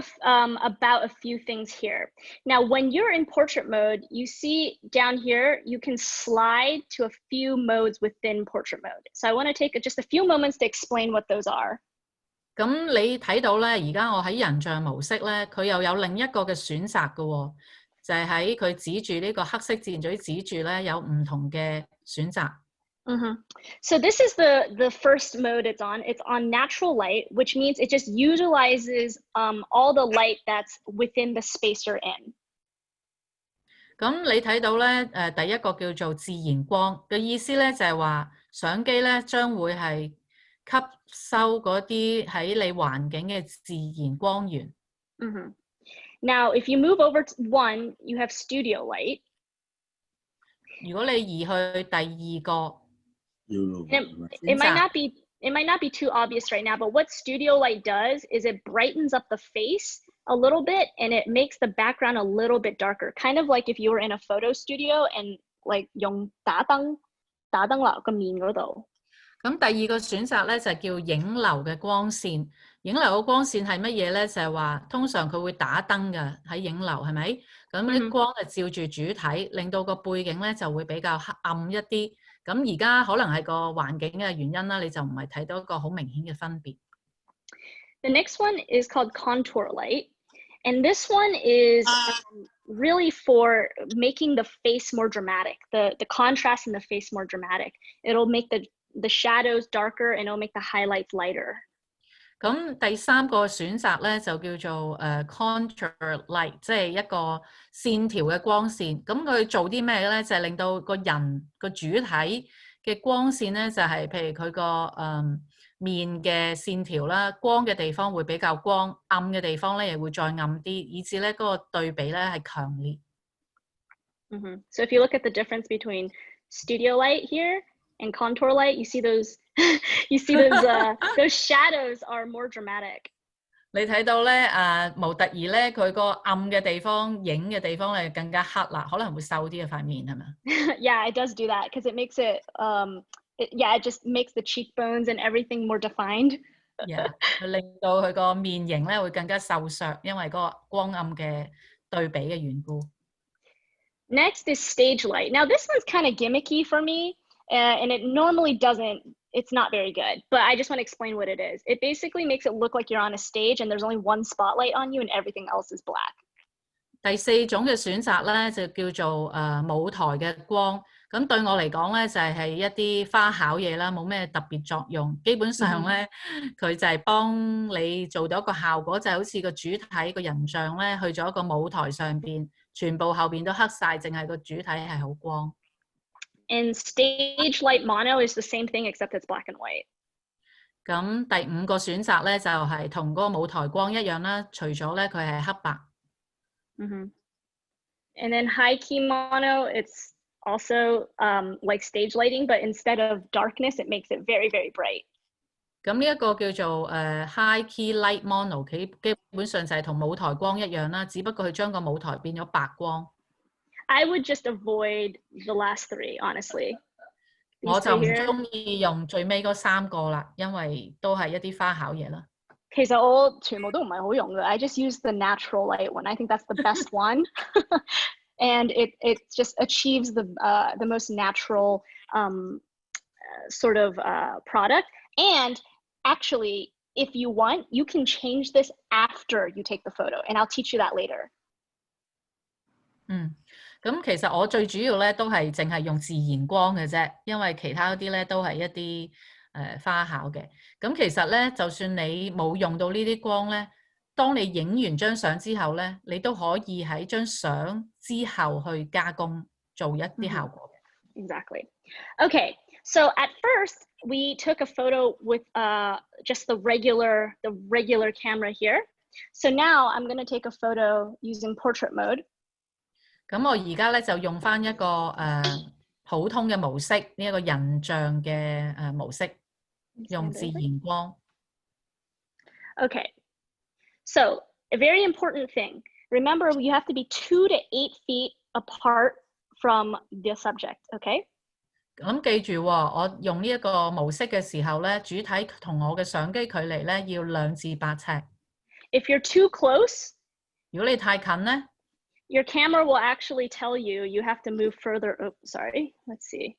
about a few things here. Now, when you're in portrait mode, you see down here, you can slide to a few modes within portrait mode. So I want to take just a few moments to explain what those are. 咁你睇到咧，而家我喺人像模式咧，佢又有另一個嘅選擇嘅喎，就係喺佢指住呢個黑色自然嘴指住咧，有唔同嘅選擇。So this is the first mode it's on. It's on natural light, which means it just utilizes all the light that's within the space you're in. 咁你睇到咧，第一個叫做自然光嘅意思咧，就係話相機咧將會係吸收嗰啲喺你環境嘅自然光源。Now, if you move over to 1, you have studio light. 如果你移去第二個， It might not be too obvious right now, but what studio light does is it brightens up the face a little bit and it makes the background a little bit darker, kind of like if you were in a photo studio and like 用打燈落個面嗰度。咁第二個選擇咧就叫影樓嘅光線。影樓嘅光線係乜嘢咧？就係話通常佢會打燈嘅喺影樓，係咪？咁啲光就照住主體，令到個背景咧就會比較黑暗一啲。咁而家可能係個環境嘅原因啦，你就唔係睇到一個好明顯嘅分別。The next one is called contour light, and this one is really for making the face more dramatic, the contrast in the face more dramatic. It'll make the shadows darker and it'll make the highlights lighter. 咁第三個選擇咧就叫做contour light， 即係一個線條嘅光線。咁佢做啲咩咧？就係令到個人個主體嘅光線咧，就係譬如佢個面嘅線條啦，光嘅地方會比較光，暗嘅地方咧亦會再暗啲，以至咧嗰個對比咧係強烈。So if you look at the difference between studio light here and contour light, you see those those shadows are more dramatic. 你睇到咧模特兒咧，佢個暗嘅地方、影嘅地方咧更加黑啦，可能會瘦啲嘅塊面係咪？ Yeah, it does do that because it makes it it just makes the cheekbones and everything more defined. Yeah, 令到佢個面型咧會更加瘦削，因為嗰個光暗嘅對比嘅緣故。Next is stage light. Now this one's kind of gimmicky for me, and it normally it's not very good, but I just want to explain what it is. It basically makes it look like you're on a stage and there's only one spotlight on you and everything else is black. 第四種嘅選擇咧就叫做舞台嘅光。咁對我嚟講咧就係一啲花巧嘢啦，冇咩特別作用。基本上咧佢就係幫你做到一個效果，就係好似個主體個人像咧去咗一個舞台上邊，全部後邊都黑晒，淨係個主體係好光。And stage light mono is the same thing except it's black and white. 咁第五個選擇咧就係同嗰個舞台光一樣啦，除咗咧佢係黑白。And then high key mono, it's also like stage lighting, but instead of darkness, it makes it very, very bright. 咁呢一個叫做high key light mono， 佢基本上就係同舞台光一樣啦，只不過佢將個舞台變咗白光。I would just avoid the last 3, honestly. 我就唔中意用最尾嗰3個啦，因為都係一啲花巧嘢啦。其實我全部都唔係好用嘅。I just use the natural light one. I think that's the best one. And it just achieves the most natural sort of product. And actually, if you want, you can change this after you take the photo, and I'll teach you that later. 咁其實我最主要咧都係淨係用自然光嘅啫，因為其他嗰啲咧都係一啲花巧嘅。咁其實咧，就算你冇用到呢啲光咧，當你影完張相之後咧，你都可以喺張相之後去加工做一啲效果嘅。Exactly. Okay, so at first we took a photo with just the regular camera here. So now I'm going to take a photo using portrait mode. 咁我而家咧就用翻一個普通嘅模式，呢一個人像嘅模式，用自然光。Okay, so a very important thing. Remember, you have to be 2 to 8 feet apart from the subject, okay? 咁記住喎，我用呢一個模式嘅時候咧，主體同我嘅相機距離咧要2至8尺。If you're too close, 如果你太近咧， your camera will actually tell you you have to move further. Oh, sorry. Let's see.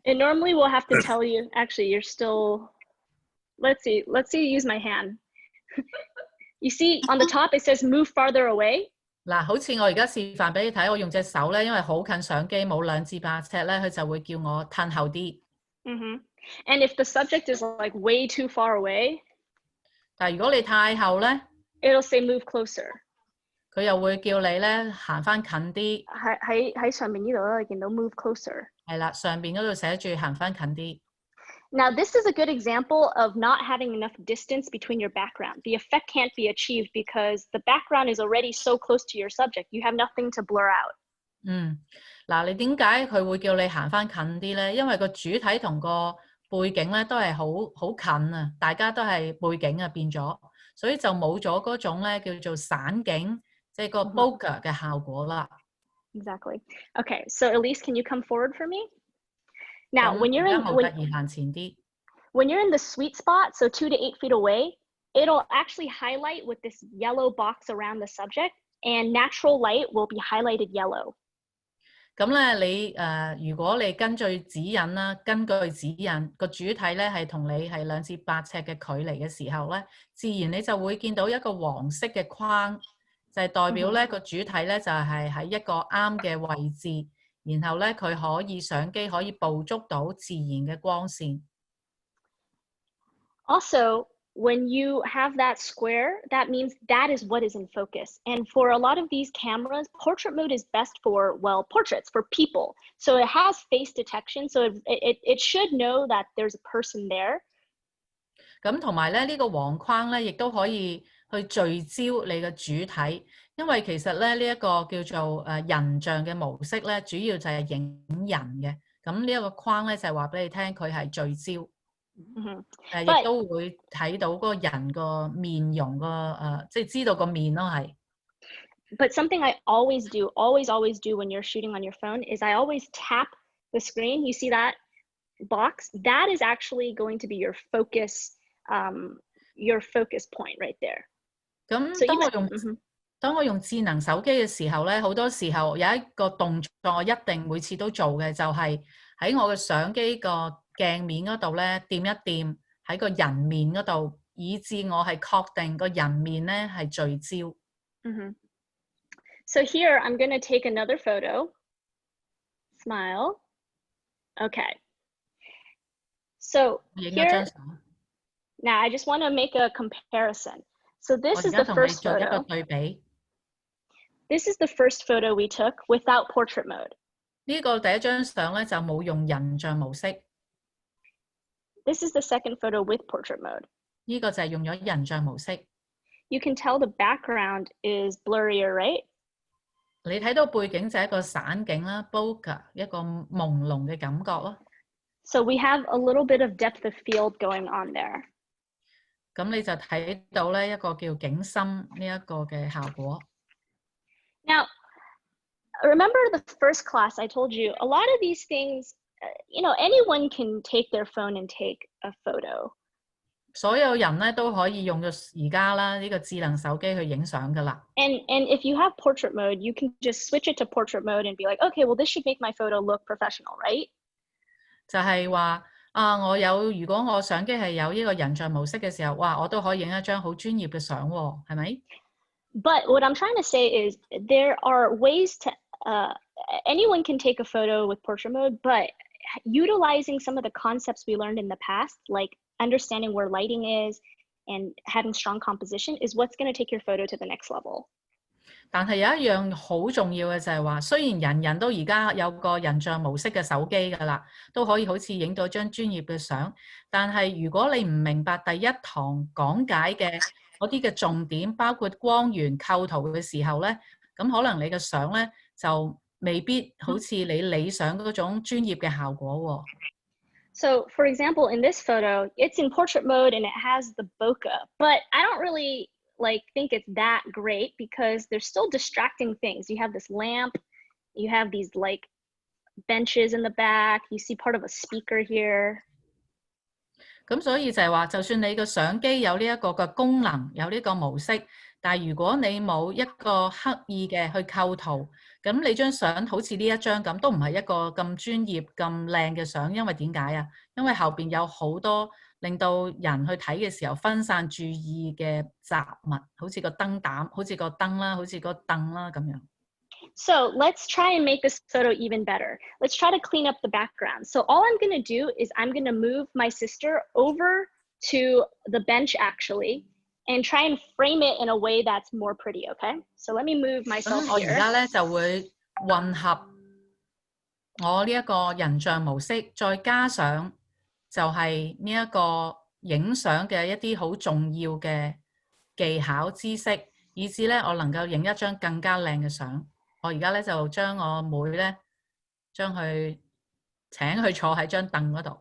It normally will have to tell you, actually, you're still, let's see, use my hand. You see on the top, it says move farther away. 嗱，好似我而家示範俾你睇，我用隻手咧，因為好近相機，冇2至8尺咧，佢就會叫我褪後啲。And if the subject is like way too far away, 但係如果你太後咧， it'll say move closer. 佢又會叫你咧行翻近啲。喺上面呢度咧，你見到 move closer. 係啦，上邊嗰度寫住行翻近啲。Now, this is a good example of not having enough distance between your background. The effect can't be achieved because the background is already so close to your subject. You have nothing to blur out. 嗱，你點解佢會叫你行翻近啲咧？因為個主體同個背景咧都係好近啊，大家都係背景啊變咗，所以就冇咗嗰種咧叫做散景，即係個 bokeh 嘅效果啦。Exactly. Okay, so Elise, can you come forward for me? Now, when you're in the sweet spot, so 2 to 8 feet away, it'll actually highlight with this yellow box around the subject, and natural light will be highlighted yellow. 咁咧，如果你根據指引啦，根據指引個主體咧係同你係2至8尺嘅距離嘅時候咧，自然你就會見到一個黃色嘅框，就係代表咧個主體咧就係喺一個啱嘅位置。然後咧，佢可以相機可以捕捉到自然嘅光線。Also, when you have that square, that means that is what is in focus. And for a lot of these cameras, portrait mode is best for, well, portraits, for people. So it has face detection, so it should know that there's a person there. 咁同埋咧，呢個黃框咧，亦都可以去聚焦你嘅主體。因為其實咧呢一個叫做人像嘅模式咧，主要就係影人嘅。咁呢一個框咧就係話俾你聽，佢係聚焦。亦都會睇到嗰個人個面容即係知道個面咯係。But something I always do when you're shooting on your phone is I always tap the screen. You see that box? That is actually going to be your focus point right there. 咁當我用智能手機嘅時候咧，好多時候有一個動作我一定每次都做嘅，就係喺我嘅相機個鏡面嗰度咧掂一掂喺個人面嗰度，以至我係確定個人面咧係聚焦。So here I'm going to take another photo. Smile. Okay. So here, now I just want to make a comparison. So this is the first photo. This is the first photo we took without portrait mode. 呢個第一張相咧就冇用人像模式。This is the second photo with portrait mode. 呢個就係用咗人像模式。You can tell the background is blurrier, right? 你睇到背景就係一個散景啦 ，bokeh 一個朦朧嘅感覺咯。So we have a little bit of depth of field going on there. 咁你就睇到咧一個叫景深呢一個嘅效果。Now, remember the first class I told you, a lot of these things, anyone can take their phone and take a photo. 所有人咧都可以用咗而家啦呢個智能手機去影相噶啦。And if you have portrait mode, you can just switch it to portrait mode and be like, okay, well, this should make my photo look professional, right? 就係話如果我相機係有呢個人像模式嘅時候，哇，我都可以影一張好專業嘅相喎，係咪？ But what I'm trying to say is there are ways to, anyone can take a photo with portrait mode, but utilizing some of the concepts we learned in the past, like understanding where lighting is and having strong composition is what's going to take your photo to the next level. 但係有一樣好重要嘅就係話，雖然人人都而家有個人像模式嘅手機㗎啦，都可以好似影到張專業嘅相，但係如果你唔明白第一堂講解嘅嗰啲嘅重點，包括光源構圖嘅時候咧，咁可能你嘅相咧就未必好似你理想嗰種專業嘅效果喎。So, for example, in this photo, it's in portrait mode and it has the bokeh, but I don't really like think it's that great because there's still distracting things. You have this lamp, you have these like benches in the back, you see part of a speaker here. 咁所以就係話，就算你個相機有呢一個嘅功能，有呢個模式，但係如果你冇一個刻意嘅去構圖，咁你張相好似呢一張咁，都唔係一個咁專業、咁靚嘅相，因為點解啊？因為後邊有好多令到人去睇嘅時候分散注意嘅雜物，好似個燈膽，好似個燈啦，好似個凳啦咁樣。So let's try and make this photo even better. Let's try to clean up the background. So all I'm going to do is I'm going to move my sister over to the bench actually and try and frame it in a way that's more pretty, okay? So let me move myself here. 我而家咧就會混合我呢一個人像模式，再加上就係呢一個影相嘅一啲好重要嘅技巧知識，以至咧我能夠影一張更加靚嘅相。我而家咧就將我妹咧將佢請佢坐喺張凳嗰度。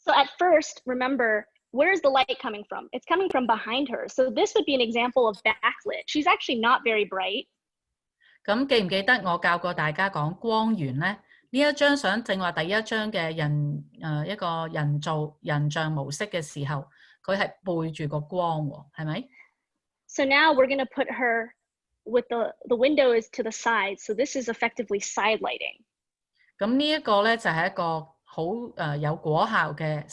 So at first, remember, where's the light coming from? It's coming from behind her. So this would be an example of backlit. She's actually not very bright. 咁記唔記得我教過大家講光源咧？呢一張相正話第一張嘅一個人像模式嘅時候，佢係背住個光喎，係咪？ So now we're going to put her with the window is to the side. So this is effectively side lighting. 咁呢一個咧就係一個好有果效嘅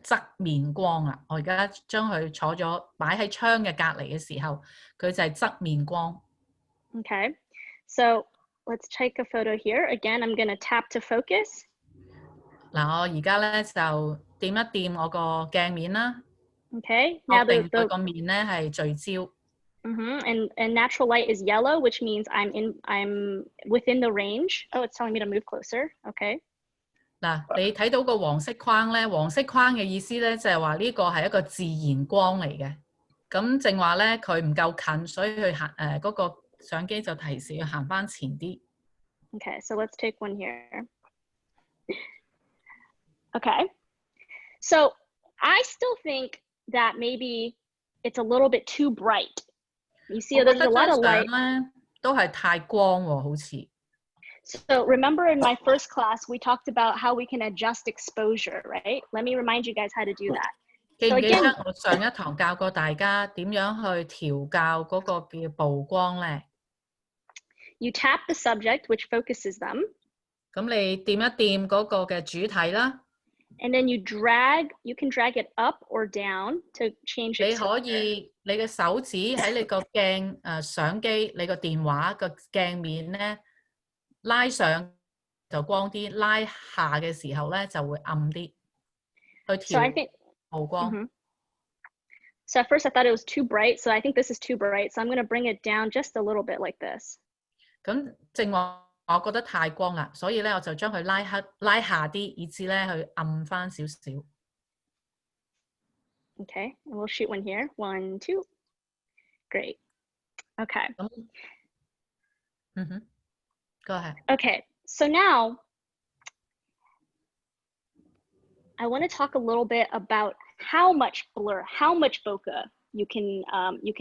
側面光啦。我而家將佢坐咗擺喺窗嘅隔離嘅時候，佢就係側面光。Okay, so let's take a photo here. Again, I'm going to tap to focus. 嗱，我而家咧就掂一掂我個鏡面啦。Okay, now 確定佢個面咧係聚焦。And natural light is yellow, which means I'm within the range. Oh, it's telling me to move closer. Okay. 嗱，你睇到個黃色框咧，黃色框嘅意思咧就係話呢個係一個自然光嚟嘅。咁正話咧佢唔夠近，所以佢行嗰個相機就提示佢行翻前啲。Okay, so let's take one here. Okay. So I still think that maybe it's a little bit too bright. You see, there's a lot of light. 都係太光喎，好似。So remember in my first class, we talked about how we can adjust exposure, right? Let me remind you guys how to do that. 記唔記得我上一堂教過大家點樣去調校嗰個叫曝光咧？ You tap the subject, which focuses them. 咁你掂一掂嗰個嘅主體啦。And then you can drag it up or down to change it. 你可以你嘅手指喺你個相機，你個電話個鏡面咧拉上就光啲，拉下嘅時候咧就會暗啲，去調曝光。So at first I thought it was too bright, so I think this is too bright. So I'm going to bring it down just a little bit like this. 咁正話我覺得太光啦，所以咧我就將佢拉下啲，以至咧去暗翻少少。Okay, and we'll shoot one here. 1, 2. Great. Okay. Go ahead. Okay, so now I want to talk a little bit about how much blur, how much bokeh you can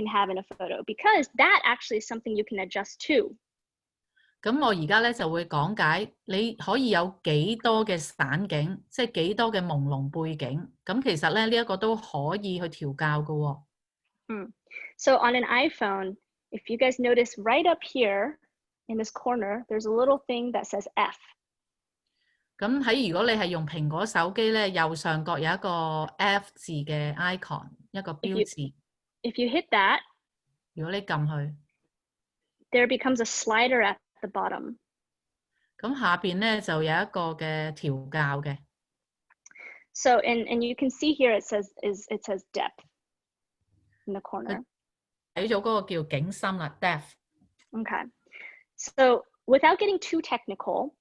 have in a photo, because that actually is something you can adjust too. 咁我而家咧就會講解你可以有幾多嘅散景，即係幾多嘅朦朧背景。咁其實咧呢一個都可以去調校㗎喎。So on an iPhone, if you guys notice right up here in this corner, there's a little thing that says F. 咁如果你係用蘋果手機咧，右上角有一個 F 字嘅 icon， 一個標誌。If you hit that, 如果你撳去 there becomes a slider at the bottom. 咁下邊咧就有一個嘅調校嘅。So and you can see here it says depth in the corner. 睇咗嗰個叫景深啦 ，depth。Okay. So without getting too technical,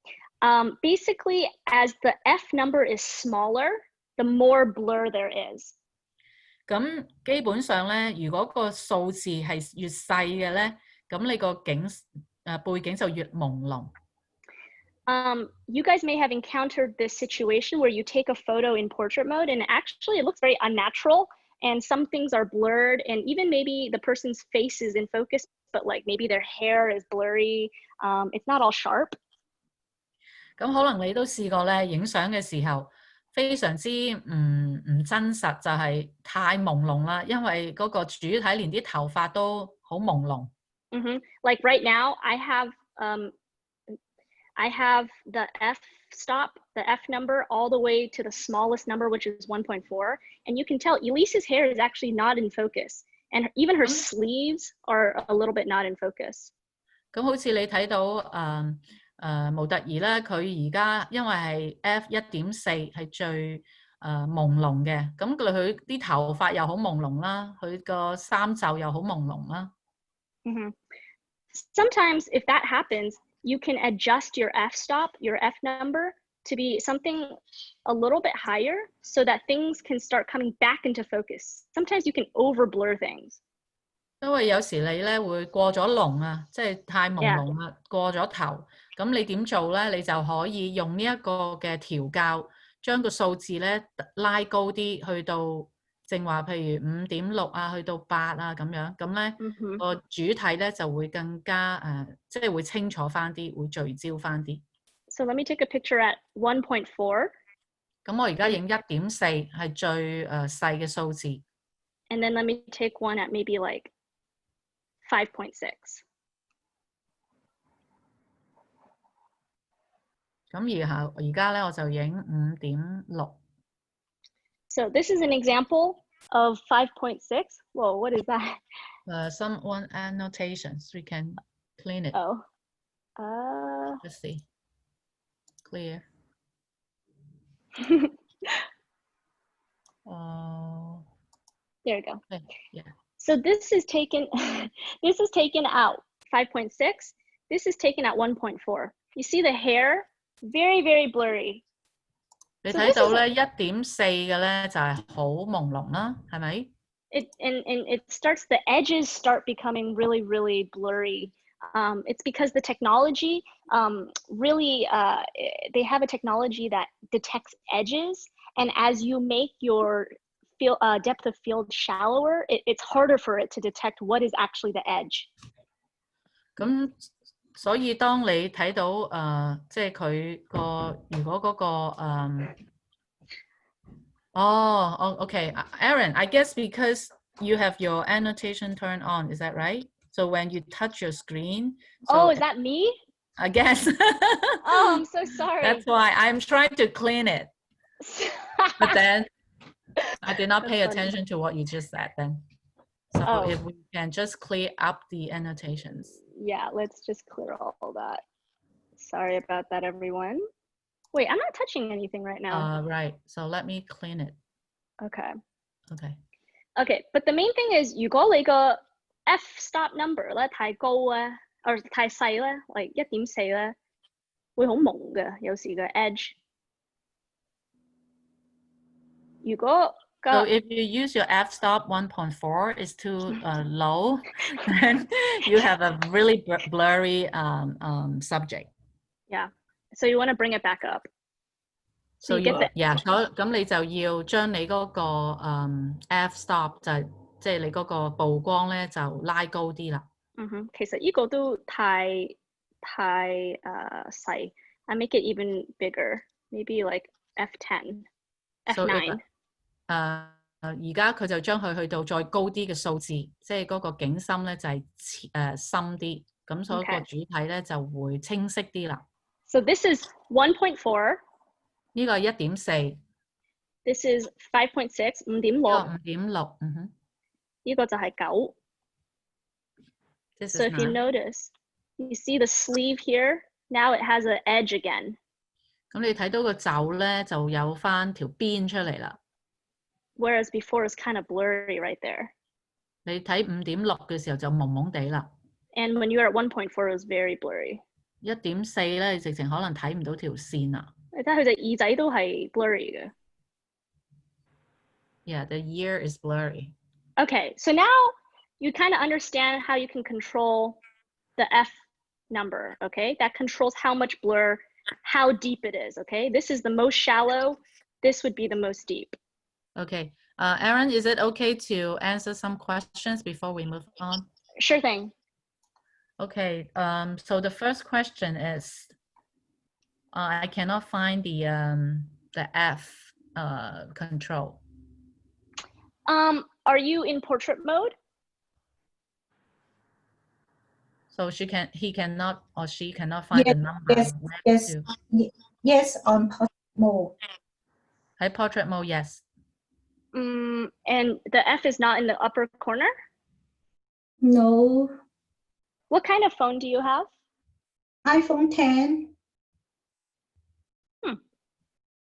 basically as the F number is smaller, the more blur there is. 咁基本上咧，如果個數字係越細嘅咧，咁你個背景就越朦朧。You guys may have encountered this situation where you take a photo in portrait mode and actually it looks very unnatural and some things are blurred, and even maybe the person's face is in focus, but like maybe their hair is blurry. It's not all sharp. 咁可能你都試過咧，影相嘅時候非常之唔真實，就係太朦朧啦，因為嗰個主體連啲頭髮都好朦朧。Like right now, I have the f-stop, the f number, all the way to the smallest number, which is 1.4. And you can tell Elise's hair is actually not in focus. And even her sleeves are a little bit not in focus. 咁好似你睇到模特兒咧，佢而家因為係 F1.4 係最朦朧嘅，咁佢啲頭髮又好朦朧啦，佢個衫袖又好朦朧啦。Sometimes if that happens, you can adjust your f-stop, your f number, to be something a little bit higher so that things can start coming back into focus. Sometimes you can over blur things. 因為有時你咧會過咗龍啊，即係太朦朧啦，過咗頭。咁你點做咧？你就可以用呢一個嘅調校，將個數字咧拉高啲，去到正話譬如 5.6 啊，去到8啊咁樣。咁咧個主體咧就會更加即係會清楚翻啲，會聚焦翻啲。So let me take a picture at 1.4. 咁我而家影 1.4 係最細嘅數字。And then let me take one at maybe like 5.6. 咁然後而家咧我就影 5.6。So this is an example of 5.6. Whoa, what is that? Someone annotations. We can clean it. Oh. Let's see. Clear. There you go. Okay, yeah. So this is taken this is taken out 5.6. This is taken at 1.4. You see the hair? Very, very blurry. 你睇到咧1.4嘅咧就係好朦朧啦，係咪？ And it starts, the edges start becoming really, really blurry. It's because the technology really, they have a technology that detects edges. And as you make your depth of field shallower, it's harder for it to detect what is actually the edge. 咁所以當你睇到即係佢個如果嗰個okay, Erin, I guess because you have your annotation turned on, is that right? So when you touch your screen. So is that me? I guess. Oh, I'm so sorry. That's why I'm trying to clean it. But then I did not pay attention to what you just said then. So if we can just clear up the annotations. Yeah, let's just clear all that. Sorry about that, everyone. Wait, I'm not touching anything right now. Right. So let me clean it. Okay. Okay. But the main thing is, 如果你個 f-stop number 咧太高咧，或者太細咧 ，like 1.4咧，會好蒙嘅，有時嘅 edge。如果 So if you use your f-stop 1.4 is too low, then you have a really blurry subject. Yeah. So you want to bring it back up. So you yeah. 咁你就要將你嗰個f-stop 就即係你嗰個曝光咧就拉高啲啦。其實呢個都太細。I make it even bigger, maybe like F10, F9. 而家佢就將佢去到再高啲嘅數字，即係嗰個景深咧就係深啲，咁所以個主體咧就會清晰啲啦。So this is 1.4. 呢個係 1.4。This is 5.6, 5.6。5.6。呢個就係9。So if you notice, you see the sleeve here. Now it has an edge again. 咁你睇到個袖咧就有翻條邊出嚟啦。Whereas before it's kind of blurry right there. 你睇 5.6 嘅時候就朦朦地啦。And when you're at 1.4, it was very blurry. 1.4咧，你直情可能睇唔到條線啦。你睇佢隻耳仔都係 blurry 嘅。Yeah, the ear is blurry. Okay, so now you kind of understand how you can control the F number, okay? That controls how much blur, how deep it is, okay? This is the most shallow. This would be the most deep. Okay. Erin, is it okay to answer some questions before we move on? Sure thing. Okay, so the first question is, I cannot find the F control. Are you in portrait mode? So he cannot or she cannot find the number. Yes, on portrait mode. Hi, portrait mode, yes. And the F is not in the upper corner? No. What kind of phone do you have? iPhone 10.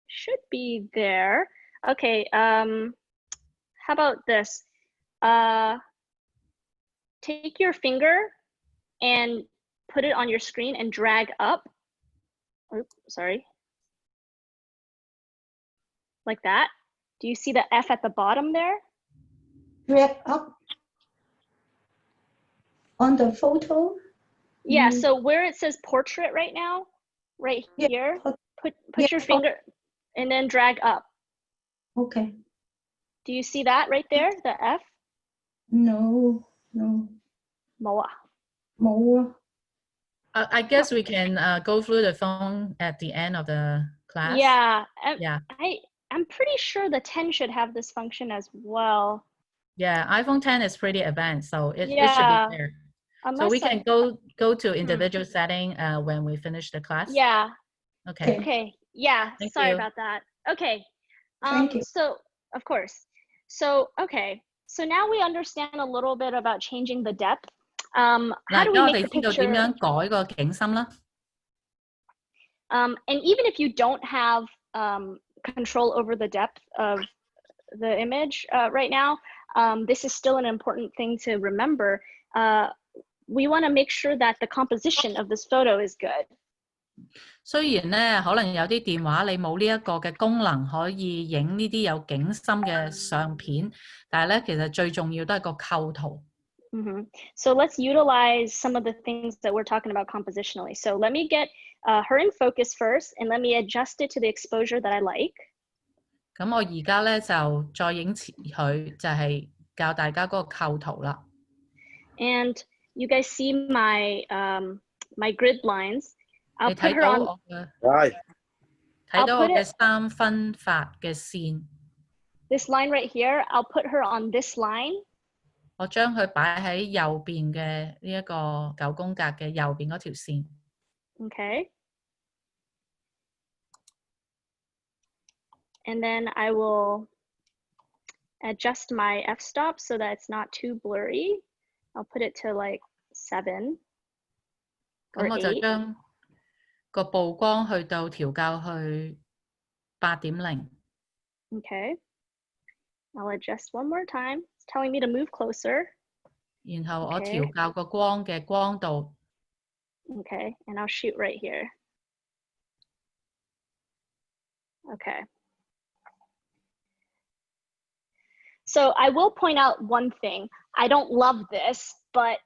Should be there. Okay, how about this? Take your finger and put it on your screen and drag up. Oops, sorry. Like that. Do you see the F at the bottom there? Drag up on the photo. Yeah, so where it says portrait right now, right here, put your finger and then drag up. Okay. Do you see that right there, the F? No. Moa. I guess we can go through the phone at the end of the class. Yeah, Yeah. I'm pretty sure the 10 should have this function as well. Yeah, iPhone 10 is pretty advanced, so it should be there. So we can go to individual setting when we finish the class. Yeah. Okay. Okay. Yeah. Sorry about that. Okay. Thank you. So of course. So okay. So now we understand a little bit about changing the depth. How do we make the picture? And even if you don't have control over the depth of the image right now, this is still an important thing to remember. We want to make sure that the composition of this photo is good. 雖然咧，可能有啲電話你冇呢一個嘅功能可以影呢啲有景深嘅相片，但係咧，其實最重要都係個構圖。So let's utilize some of the things that we're talking about compositionally. So let me get her in focus first, and let me adjust it to the exposure that I like. 咁我而家咧就再影佢，就係教大家嗰個構圖啦。And you guys see my my grid lines. I'll put her on. 睇到我嘅三分法嘅線。This line right here, I'll put her on this line. 我將佢擺喺右邊嘅呢一個9宮格嘅右邊嗰條線。Okay. And then I will adjust my f-stop so that it's not too blurry. I'll put it to like 7 or 8. 咁我就將個曝光去到調校去8.0。Okay. I'll adjust one more time. It's telling me to move closer. 然後我調校個光嘅光度。Okay, and I'll shoot right here. Okay. So I will point out one thing. I don't love this, but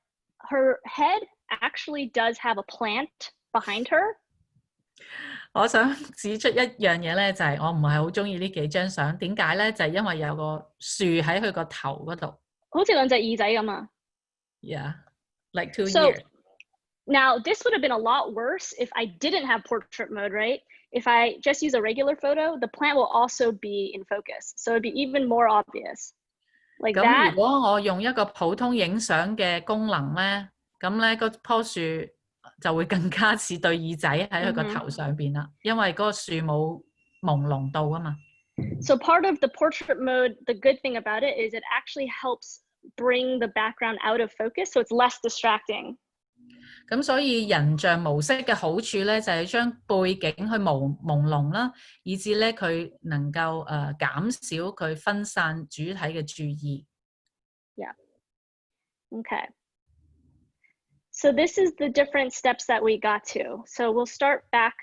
her head actually does have a plant behind her. 我想指出一樣嘢咧，就係我唔係好中意呢幾張相。點解咧？就係因為有個樹喺佢個頭嗰度。好似兩隻耳仔咁啊。Yeah, like 2 years. Now, this would have been a lot worse if I didn't have portrait mode, right? If I just use a regular photo, the plant will also be in focus. So it'd be even more obvious. Like that. 咁如果我用一個普通影相嘅功能咧，咁咧嗰棵樹就會更加似對耳仔喺佢個頭上邊啦，因為嗰個樹冇朦朧度啊嘛。So part of the portrait mode, the good thing about it is it actually helps bring the background out of focus, so it's less distracting. 咁所以人像模式嘅好處咧，就係將背景去朦朧啦，以至咧佢能夠減少佢分散主體嘅注意。Yeah. Okay. So this is the different steps that we got to. So we'll start back.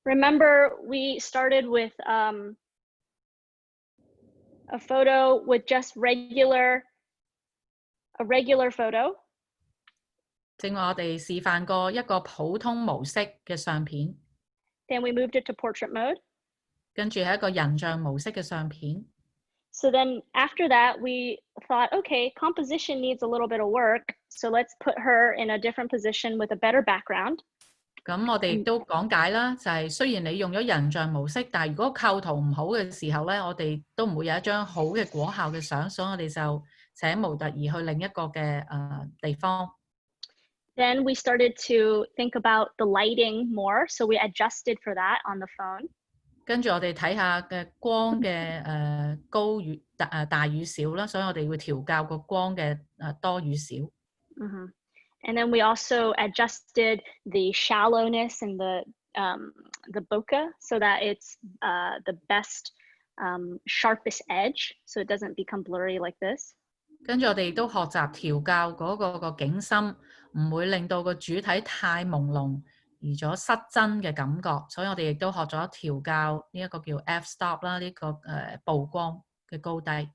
Remember, we started with a photo with just a regular photo. 正話我哋示範過一個普通模式嘅相片。Then we moved it to portrait mode. 跟住係一個人像模式嘅相片。So then after that, we thought, okay, composition needs a little bit of work. So let's put her in a different position with a better background. 咁我哋亦都講解啦，就係雖然你用咗人像模式，但係如果構圖唔好嘅時候咧，我哋都唔會有一張好嘅果效嘅相，所以我哋就請模特兒去另一個嘅地方。Then we started to think about the lighting more, so we adjusted for that on the phone. 跟住我哋睇下嘅光嘅高與大與小啦，所以我哋會調校個光嘅多與少。Mm-hmm. And then we also adjusted the shallowness and the bokeh so that it's the best sharpest edge, so it doesn't become blurry like this. 跟住我哋都學習調校嗰個景深，唔會令到個主體太朦朧而咗失真嘅感覺，所以我哋亦都學咗調校呢一個叫 f-stop 啦，呢個曝光嘅高低。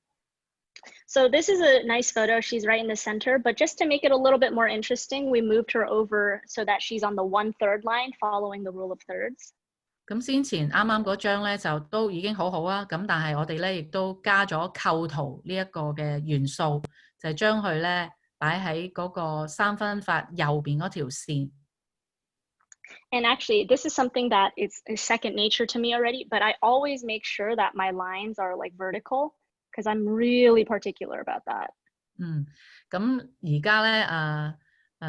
So this is a nice photo. She's right in the center, but just to make it a little bit more interesting, we moved her over so that she's on the 1/3 line, following the rule of thirds. 咁先前啱啱嗰張咧就都已經好好啊，咁但係我哋咧亦都加咗構圖呢一個嘅元素，就係將佢咧擺喺嗰個三分法右邊嗰條線。And actually, this is something that is second nature to me already, but I always make sure that my lines are like vertical because I'm really particular about that. 咁而家咧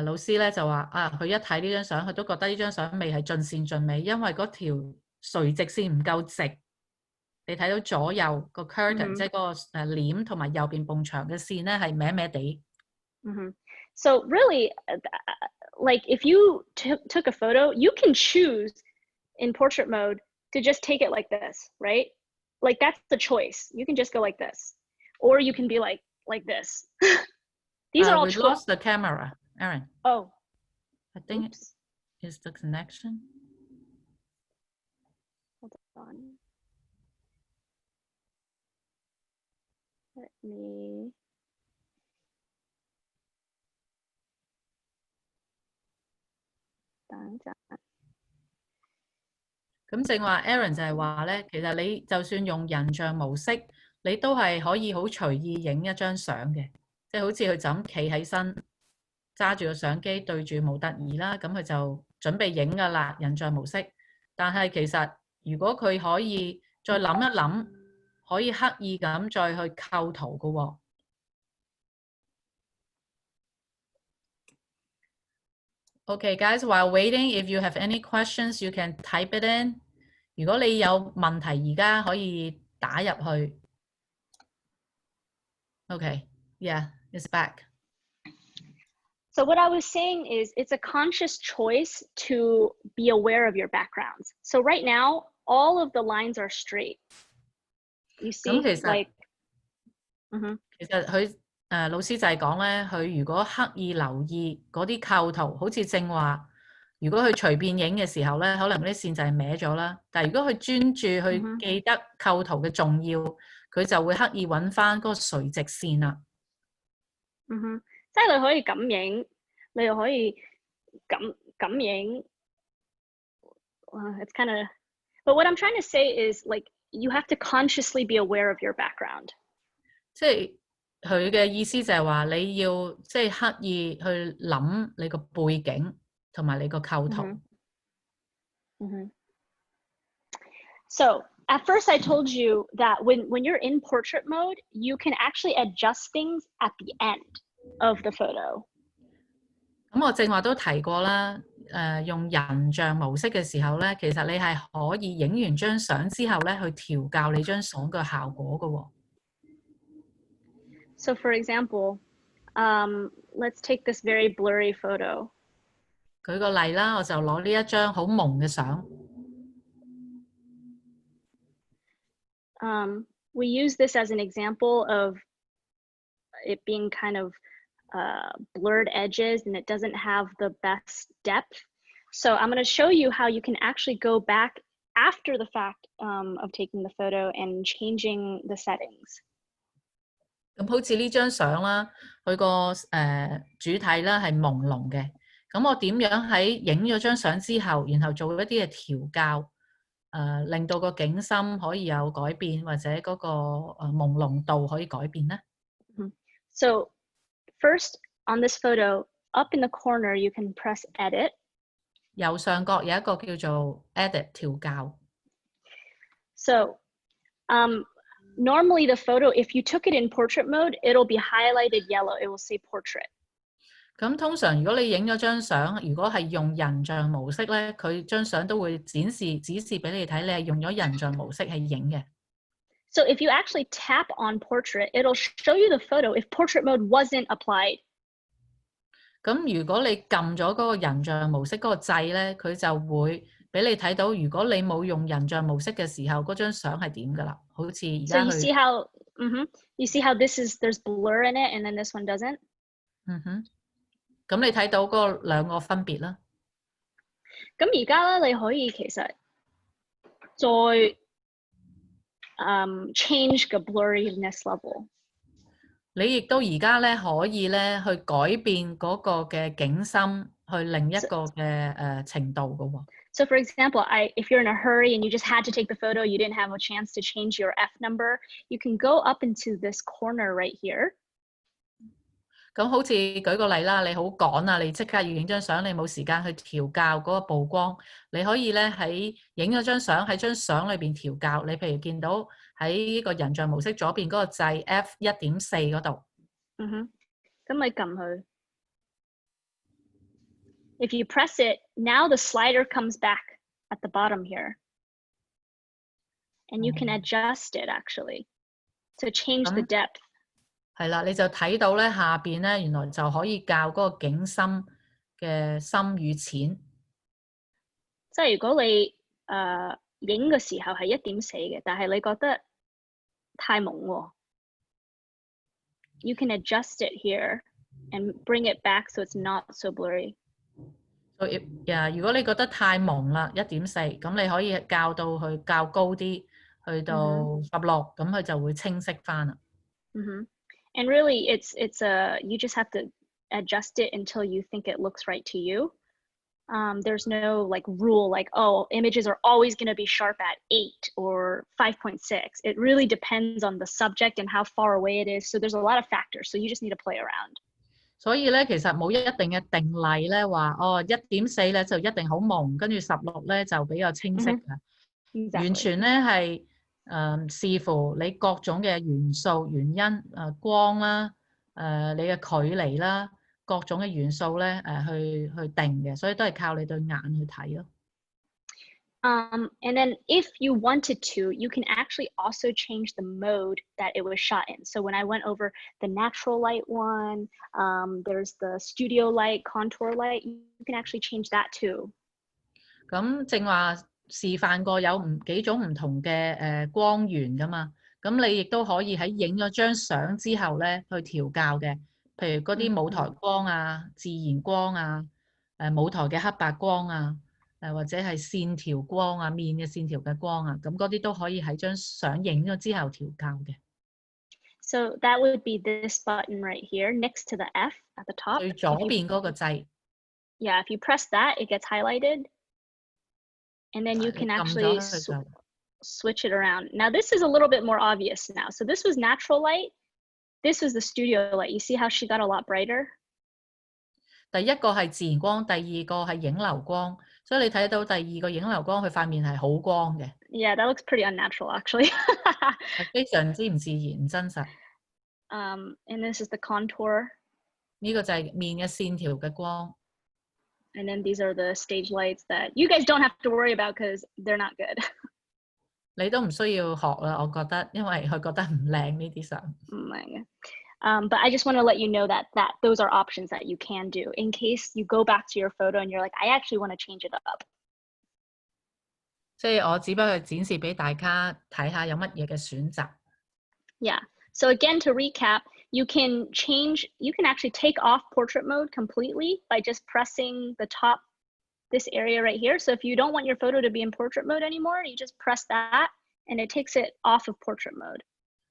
老師咧就話佢一睇呢張相，佢都覺得呢張相未係盡善盡美，因為嗰條垂直線唔夠直。你睇到左右個 curtain，即係嗰個簾同埋右邊埲牆嘅線咧係歪歪地。So really, like if you took a photo, you can choose in portrait mode to just take it like this, right? Like that's the choice. You can just go like this, or you can be like this. These are all. We lost the camera, Erin. Oh, I think it's the connection. Hold on. Let me. 等陣。咁正話 Erin 就係話咧，其實你就算用人像模式，你都係可以好隨意影一張相嘅，即係好似佢就咁企起身，揸住個相機對住模特兒啦，咁佢就準備影㗎啦，人像模式。但係其實如果佢可以再諗一諗，可以刻意咁再去構圖㗎喎。Okay, guys, while waiting, if you have any questions, you can type it in. 如果你有問題，而家可以打入去。Okay, yeah, it's back. So what I was saying is it's a conscious choice to be aware of your backgrounds. So right now, all of the lines are straight. You see, like... 其實佢老師就係講咧，佢如果刻意留意嗰啲構圖，好似正話，如果佢隨便影嘅時候咧，可能啲線就係歪咗啦。但係如果佢專注去記得構圖嘅重要，佢就會刻意揾翻嗰個垂直線啦。即係你可以咁影，你又可以咁影。It's kind of, but what I'm trying to say is like you have to consciously be aware of your background. 即係佢嘅意思就係話你要即係刻意去諗你個背景同埋你個構圖。So at first I told you that when you're in portrait mode, you can actually adjust things at the end of the photo. 咁我正話都提過啦，用人像模式嘅時候咧，其實你係可以影完張相之後咧，去調校你張相嘅效果嘅喎。So for example, let's take this very blurry photo. 舉個例啦，我就攞呢一張好朦嘅相。We use this as an example of it being kind of blurred edges and it doesn't have the best depth. So I'm going to show you how you can actually go back after the fact of taking the photo and changing the settings. 咁好似呢張相啦，佢個主體啦係朦朧嘅。咁我點樣喺影咗張相之後，然後做一啲嘅調校？令到個景深可以有改變，或者嗰個朦朧度可以改變呢？ So first on this photo, up in the corner, you can press edit. 右上角有一個叫做 edit 調校。So normally the photo, if you took it in portrait mode, it'll be highlighted yellow. It will say portrait. 咁通常如果你影咗張相，如果係用人像模式咧，佢張相都會指示俾你睇，你係用咗人像模式去影嘅。So if you actually tap on portrait, it'll show you the photo if portrait mode wasn't applied. 咁如果你撳咗嗰個人像模式嗰個掣咧，佢就會俾你睇到，如果你冇用人像模式嘅時候，嗰張相係點㗎啦？好似而 So 家 you see how, you see how there's blur in it, and then this one doesn't. 咁你睇到嗰兩個分別啦。咁而家咧，你可以其實再change 個 blurriness level。你亦都而家咧可以咧去改變嗰個嘅景深去另一個嘅程度嘅喎。So for example, if you're in a hurry and you just had to take the photo, you didn't have a chance to change your F number, you can go up into this corner right here. 咁好似舉個例啦，你好趕啊，你即刻要影張相，你冇時間去調校嗰個曝光，你可以咧喺影咗張相喺張相裏邊調校。你譬如見到喺呢個人像模式左邊嗰個掣 F1.4 嗰度。咁你撳佢。If you press it, now the slider comes back at the bottom here. And you can adjust it actually to change the depth. 係啦，你就睇到咧下邊咧，原來就可以校嗰個景深嘅深與淺。即係如果你影嘅時候係1.4嘅，但係你覺得太朦喎。You can adjust it here and bring it back so it's not so blurry. 如果你覺得太朦啦，1.4，咁你可以校到去較高啲，去到16，咁佢就會清晰翻啦。And really, you just have to adjust it until you think it looks right to you. There's no like rule like, oh, images are always going to be sharp at 8 or 5.6. It really depends on the subject and how far away it is. So there's a lot of factors. So you just need to play around. 所以咧，其實冇一定嘅定例咧，話1.4咧就一定好朦，跟住16咧就比較清晰嘅。完全咧係視乎你各種嘅元素原因，光啦，你嘅距離啦，各種嘅元素咧去定嘅，所以都係靠你對眼去睇咯。And then if you wanted to, you can actually also change the mode that it was shot in. So when I went over the natural light one, there's the studio light, contour light, you can actually change that too. 咁正話示範過有幾種唔同嘅光源㗎嘛，咁你亦都可以喺影咗張相之後咧去調校嘅，譬如嗰啲舞台光啊、自然光啊、舞台嘅黑白光啊。或者係線條光啊，面嘅線條嘅光啊，咁嗰啲都可以喺張相影咗之後調校嘅。So that would be this button right here next to the F at the top. 最左邊嗰個掣。Yeah, if you press that, it gets highlighted. And then you can actually switch it around. Now this is a little bit more obvious now. So this was natural light. This was the studio light. You see how she got a lot brighter? 第一個係自然光，第二個係影流光，所以你睇到第二個影流光，佢塊面係好光嘅。Yeah, that looks pretty unnatural actually. 係非常之唔自然、唔真實。And this is the contour. 呢個就係面嘅線條嘅光。And then these are the stage lights that you guys don't have to worry about because they're not good. 你都唔需要學啦，我覺得，因為佢覺得唔靚呢啲相。唔靚嘅。But I just want to let you know that those are options that you can do in case you go back to your photo and you're like, I actually want to change it up. 即係我只不過展示俾大家睇下有乜嘢嘅選擇。Yeah. So again, to recap, you can actually take off portrait mode completely by just pressing the top, this area right here. So if you don't want your photo to be in portrait mode anymore, you just press that and it takes it off of portrait mode.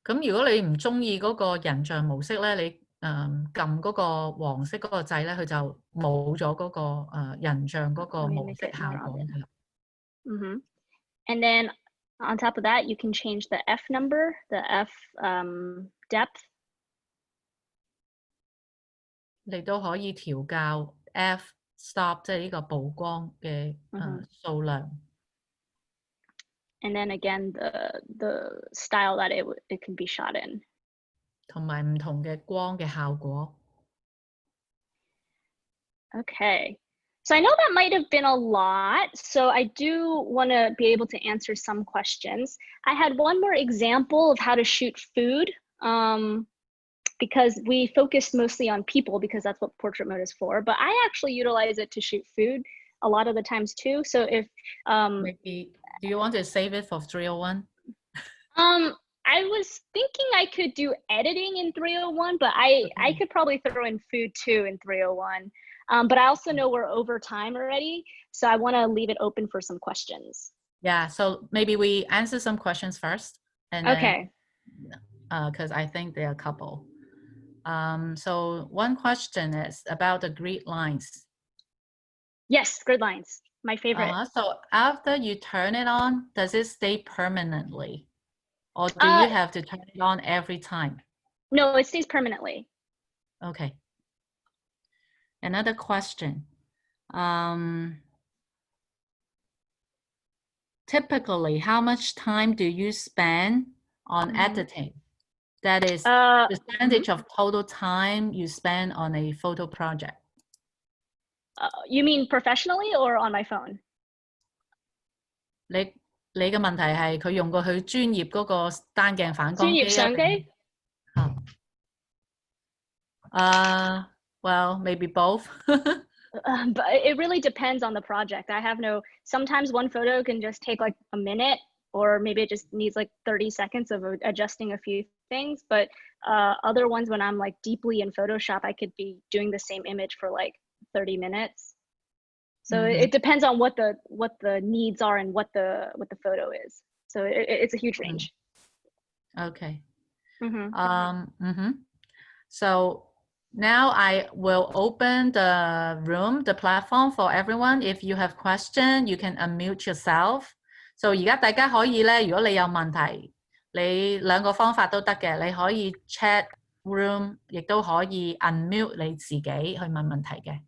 咁如果你唔中意嗰個人像模式咧，你撳嗰個黃色嗰個掣咧，佢就冇咗嗰個人像嗰個模式效果㗎啦。And then on top of that, you can change the F number, the F depth. 你都可以調校 f stop 即係呢個曝光嘅數量。And then again, the style that it can be shot in. 同埋唔同嘅光嘅效果。Okay. So I know that might have been a lot, so I do want to be able to answer some questions. I had one more example of how to shoot food, because we focused mostly on people because that's what portrait mode is for, but I actually utilize it to shoot food a lot of the times too. So if maybe, do you want to save it for 301? I was thinking I could do editing in 301, but I could probably throw in food too in 301. But I also know we're over time already, so I want to leave it open for some questions. Yeah, so maybe we answer some questions first. And okay. Because I think there are a couple. So one question is about the grid lines. Yes, grid lines, my favorite. So after you turn it on, does it stay permanently? Or do you have to turn it on every time? No, it stays permanently. Okay. Another question. Typically, how much time do you spend on editing? That is percentage of total time you spend on a photo project. You mean professionally or on my phone? 你嘅問題係佢用過佢專業嗰個單鏡反光機。專業相機？Well, maybe both. But it really depends on the project. Sometimes one photo can just take like a minute, or maybe it just needs like 30 seconds of adjusting a few things. But other ones, when I'm like deeply in Photoshop, I could be doing the same image for like 30 minutes. So it depends on what the needs are and what the photo is. So it's a huge range. Okay. So now I will open the room, the platform for everyone. If you have questions, you can unmute yourself. So 而家大家可以咧，如果你有問題，你兩個方法都得嘅，你可以 chat room， 亦都可以 unmute 你自己去問問題嘅。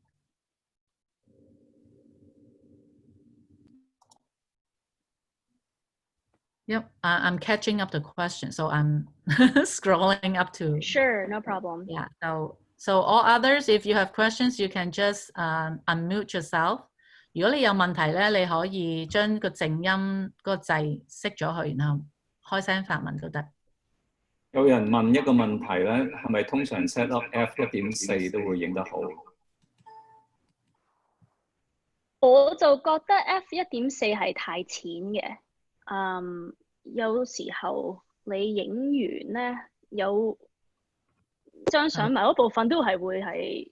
Yep, I'm catching up the question, so I'm scrolling up to. Sure, no problem. Yeah, so all others, if you have questions, you can just unmute yourself. 如果你有問題咧，你可以將個靜音嗰個掣熄咗佢，然後開聲發問都得。有人問一個問題咧，係咪通常 set up F1.4 都會影得好？我就覺得 F1.4 係太淺嘅。有時候你影完咧，有張相某一部分都係會係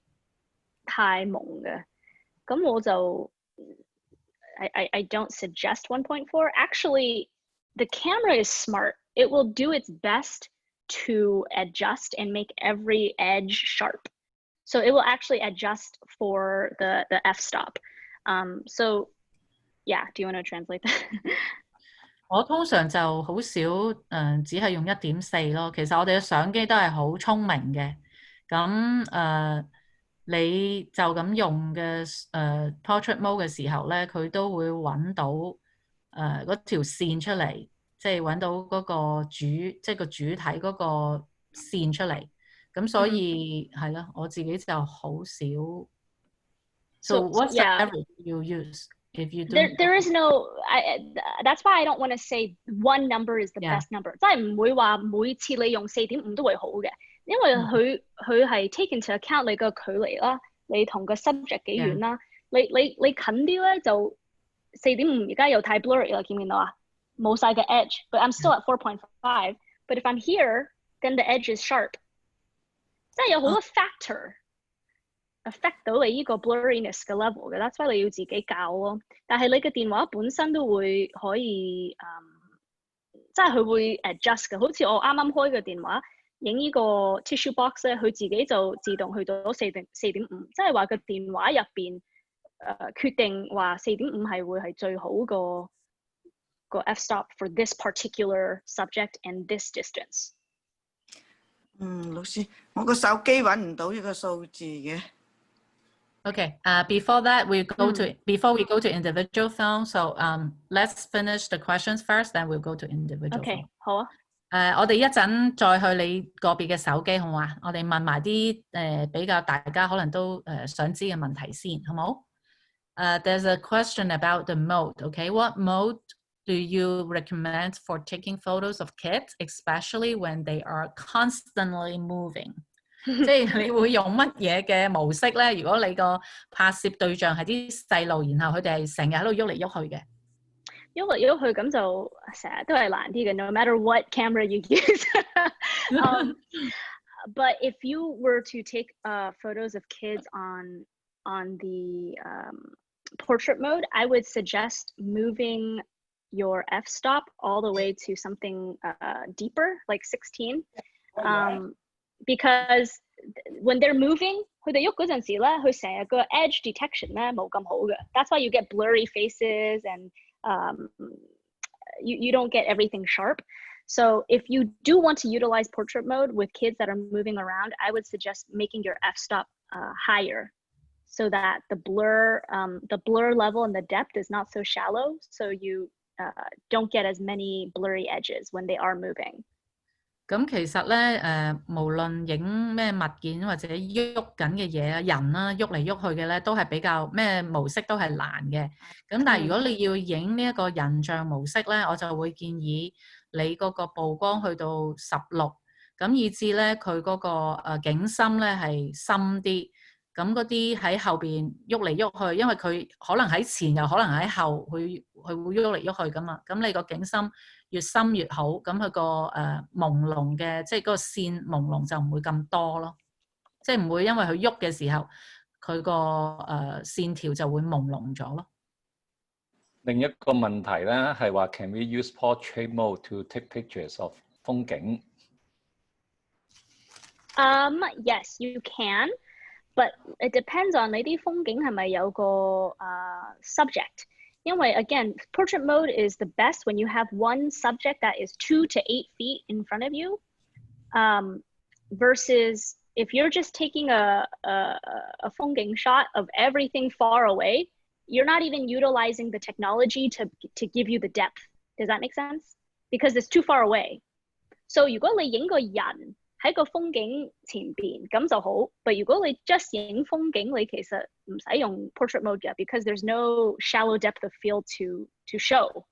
太朦嘅，咁我就I don't suggest 1.4. Actually, the camera is smart. It will do its best to adjust and make every edge sharp. So it will actually adjust for the f-stop. So yeah, do you want to translate that? 我通常就好少只係用 1.4 咯。其實我哋嘅相機都係好聰明嘅。咁你就咁用嘅portrait mode 嘅時候咧，佢都會揾到嗰條線出嚟，即係揾到嗰個即係個主體嗰個線出嚟。咁所以係咯，我自己就好少。So what's the average you use? If you there is no, that's why I don't want to say one number is the best number. 即係唔會話每次你用 4.5 都會好嘅，因為佢係 take into account 你個距離啦，你同個 subject 幾遠啦，你近啲咧就 4.5 而家又太 blurry 啦，見唔見到啊？冇晒嘅 edge, but I'm still at 4.5. But if I'm here, then the edge is sharp. 即係有好多 factor affect 到你呢個 blurriness 嘅 level 嘅 ，that's why 你要自己校咯。但係你嘅電話本身都會可以即係佢會 adjust 嘅。好似我啱啱開嘅電話影呢個 tissue box 咧，佢自己就自動去到4.5，即係話個電話入邊決定話4.5係會係最好個個 f-stop for this particular subject and this distance. 老師，我個手機揾唔到呢個數字嘅。Okay, before that, before we go to individual phone, so let's finish the questions first, then we'll go to individual phone. Okay, 好啊。我哋一陣再去你個別嘅手機，好唔好啊？我哋問埋啲比較大家可能都想知嘅問題先，好冇？There's a question about the mode. Okay, what mode do you recommend for taking photos of kids, especially when they are constantly moving? 即係你會用乜嘢嘅模式咧？如果你個拍攝對象係啲細路，然後佢哋係成日喺度喐嚟喐去嘅。喐嚟喐去咁就成日都係難啲嘅 ，no matter what camera you use. But if you were to take photos of kids on the portrait mode, I would suggest moving your f-stop all the way to something deeper, like 16. Because when they're moving, 佢哋喐嗰陣時咧，佢成日個 edge detection 咧冇咁好嘅。That's why you get blurry faces and you don't get everything sharp. So if you do want to utilize portrait mode with kids that are moving around, I would suggest making your f-stop higher so that the blur level and the depth is not so shallow, so you don't get as many blurry edges when they are moving. 咁其實咧，無論影咩物件或者喐緊嘅嘢啊，人啦喐嚟喐去嘅咧，都係比較咩模式都係難嘅。咁但係如果你要影呢一個人像模式咧，我就會建議你嗰個曝光去到16，咁以至咧佢嗰個景深咧係深啲。咁嗰啲喺後邊喐嚟喐去，因為佢可能喺前又可能喺後，佢會喐嚟喐去噶嘛。咁你個景深越深越好，咁佢個朦朧嘅，即係嗰個線朦朧就唔會咁多咯。即係唔會因為佢喐嘅時候，佢個線條就會朦朧咗咯。另一個問題咧係話 ，Can we use portrait mode to take pictures of 風景？Yes, you can. But it depends on 你啲風景係咪有個subject. 因為 again, portrait mode is the best when you have one subject that is 2 to 8 feet in front of you, versus if you're just taking a風景shot of everything far away, you're not even utilizing the technology to give you the depth. Does that make sense? Because it's too far away. So 如果你影個人喺個風景前邊咁就好，但如果你 just 影風景，你其實唔使用 portrait mode 嘅 ，because there's no shallow depth of field to show。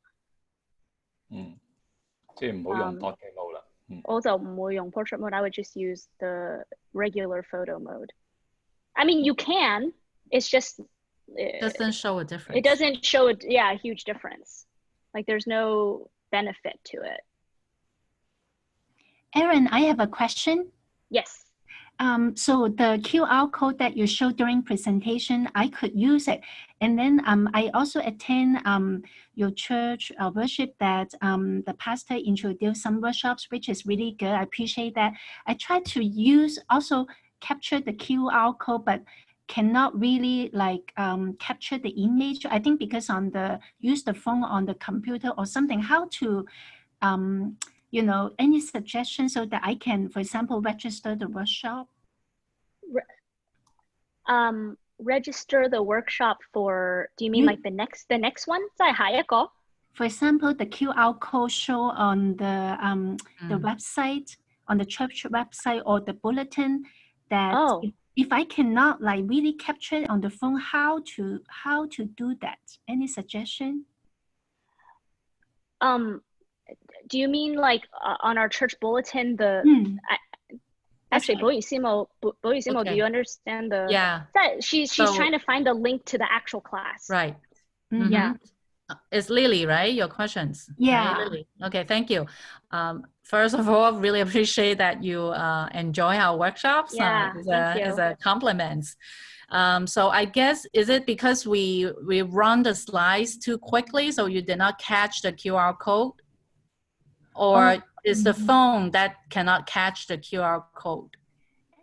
即係唔好用 portrait mode 啦。我就唔會用 portrait mode. I would just use the regular photo mode. I mean, you can. It's just doesn't show a difference. It doesn't show a huge difference. Like there's no benefit to it. Erin, I have a question. Yes. So the QR code that you showed during presentation, I could use it. And then I also attend your church worship that the pastor introduced some workshops, which is really good. I appreciate that. I tried to also capture the QR code, but cannot really like capture the image. I think because use the phone on the computer or something, how to any suggestions so that I can, for example, register the workshop? Register the workshop for, do you mean like the next one? 再下一個? For example, the QR code show on the website, on the church website or the bulletin that if I cannot like really capture it on the phone, how to do that? Any suggestion? Do you mean like on our church bulletin, actually, 保儀師母, do you understand the? Yeah. She's trying to find the link to the actual class. Right. Mm-hmm. Yeah. It's Lily, right? Your questions. Yeah. Right, Lily? Okay, thank you. First of all, really appreciate that you enjoy our workshops. Yeah, as a compliment. So I guess, is it because we run the slides too quickly, so you did not catch the QR code? Or is the phone that cannot catch the QR code?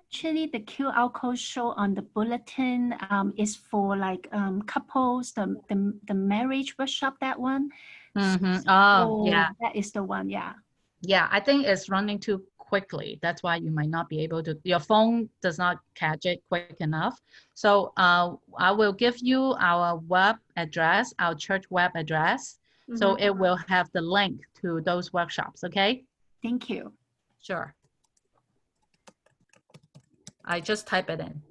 actually the QR code show on the bulletin is for like couples, the marriage workshop, that one. Oh, So yeah. that is the one, yeah. Yeah, I think it's running too quickly. That's why you might not be able to, your phone does not catch it quick enough. So I will give you our web address, our church web address. So it will have the link to those workshops, okay? Thank you. Sure. I just type it in.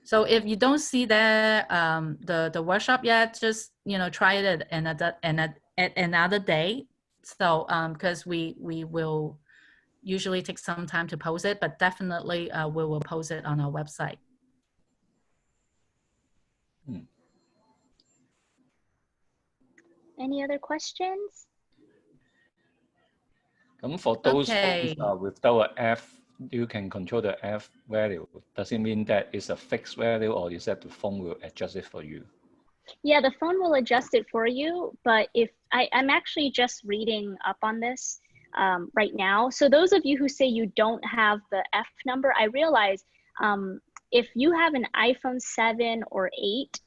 So if you don't see the workshop yet, just try it at another day. So because we will usually take some time to post it, but definitely we will post it on our website. Any other questions? For those Okay. phones without an F, you can control the F value. Does it mean that it's a fixed value, or is that the phone will adjust it for you? Yeah, the phone will adjust it for you, but if I'm actually just reading up on this right now. So those of you who say you don't have the F number, I realize if you have an iPhone 7 or 8,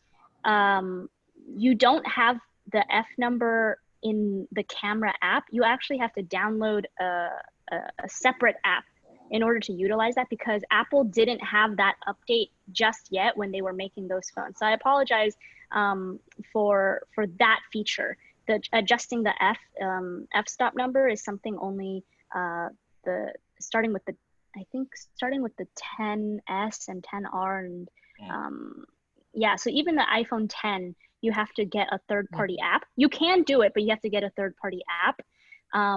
you don't have the F number in the camera app. You actually have to download a separate app in order to utilize that, because Apple didn't have that update just yet when they were making those phones. So I apologize for that feature. The adjusting the f-stop number is something only starting with the 10S and 10R and yeah, so even the iPhone 10, you have to get a third-party app. You can do it, but you have to get a third-party app.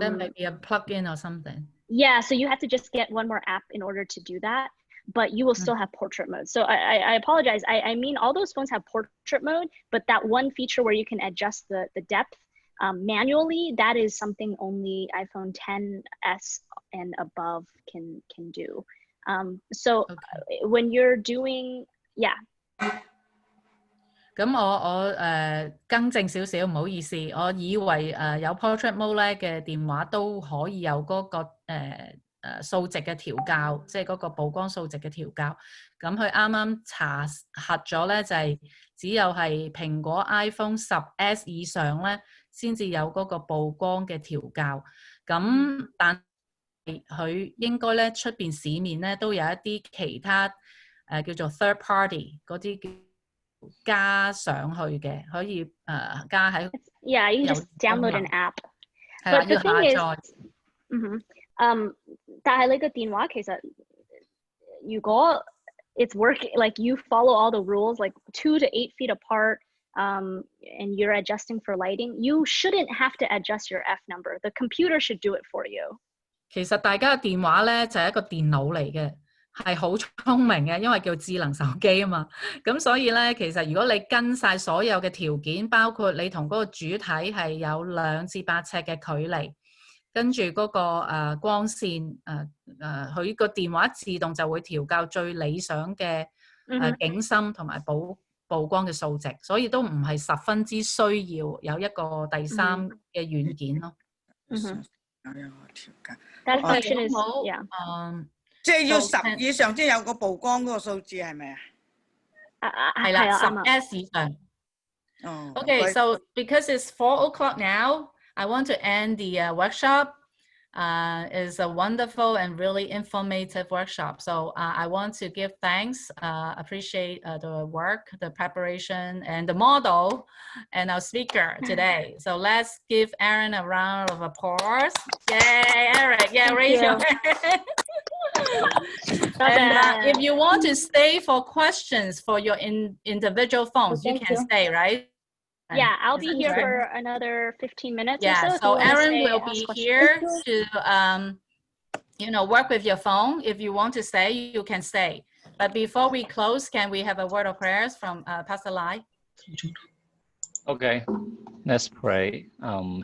There might be a plugin or something. Yeah, so you have to just get one more app in order to do that, but you will still have portrait mode. So I apologize. I mean, all those phones have portrait mode, but that one feature where you can adjust the depth manually, that is something only iPhone 10s and above can do. So when you're doing, yeah. 咁我更正少少，唔好意思，我以為有 portrait mode 咧嘅電話都可以有嗰個數值嘅調校，即係嗰個曝光數值嘅調校。咁佢啱啱查核咗咧，就係只有係蘋果 iPhone 10S 以上咧，先至有嗰個曝光嘅調校。咁但係佢應該咧出邊市面咧都有一啲其他叫做 third party 嗰啲叫加上去嘅，可以加喺 Yeah, you can just download an app. 係啦， But the 要下 thing 載。但係你個電話其實如果 it's working, like you follow all the rules, like 2 to 8 feet apart, and you're adjusting for lighting, you shouldn't have to adjust your F number. The computer should do it for you. 其實大家嘅電話咧就係一個電腦嚟嘅。係好聰明嘅，因為叫智能手機啊嘛。咁所以咧，其實如果你跟晒所有嘅條件，包括你同嗰個主體係有2至8尺嘅距離，跟住嗰個光線佢個電話自動就會調校最理想嘅景深同埋曝光嘅數值，所以都唔係十分之需要有一個第三嘅軟件咯。That function is yeah. 即係要10以上先有個曝光嗰個數字係咪啊？係啦，10S 以上。Okay, so because it's 4 o'clock now, I want to end the workshop. It's a wonderful and really informative workshop. So I want to give thanks, appreciate the work, the preparation, and the model, and our speaker today. So let's give Erin a round of applause. Yay, Erin! Yeah, raise your hand. And if you want to stay for questions for your individual phones, you can stay, right? Yeah, I'll be here for another 15 minutes or so. So Erin will be here to, work with your phone. If you want to stay, you can stay. But before we close, can we have a word of prayers from Pastor Lai? Okay, let's pray.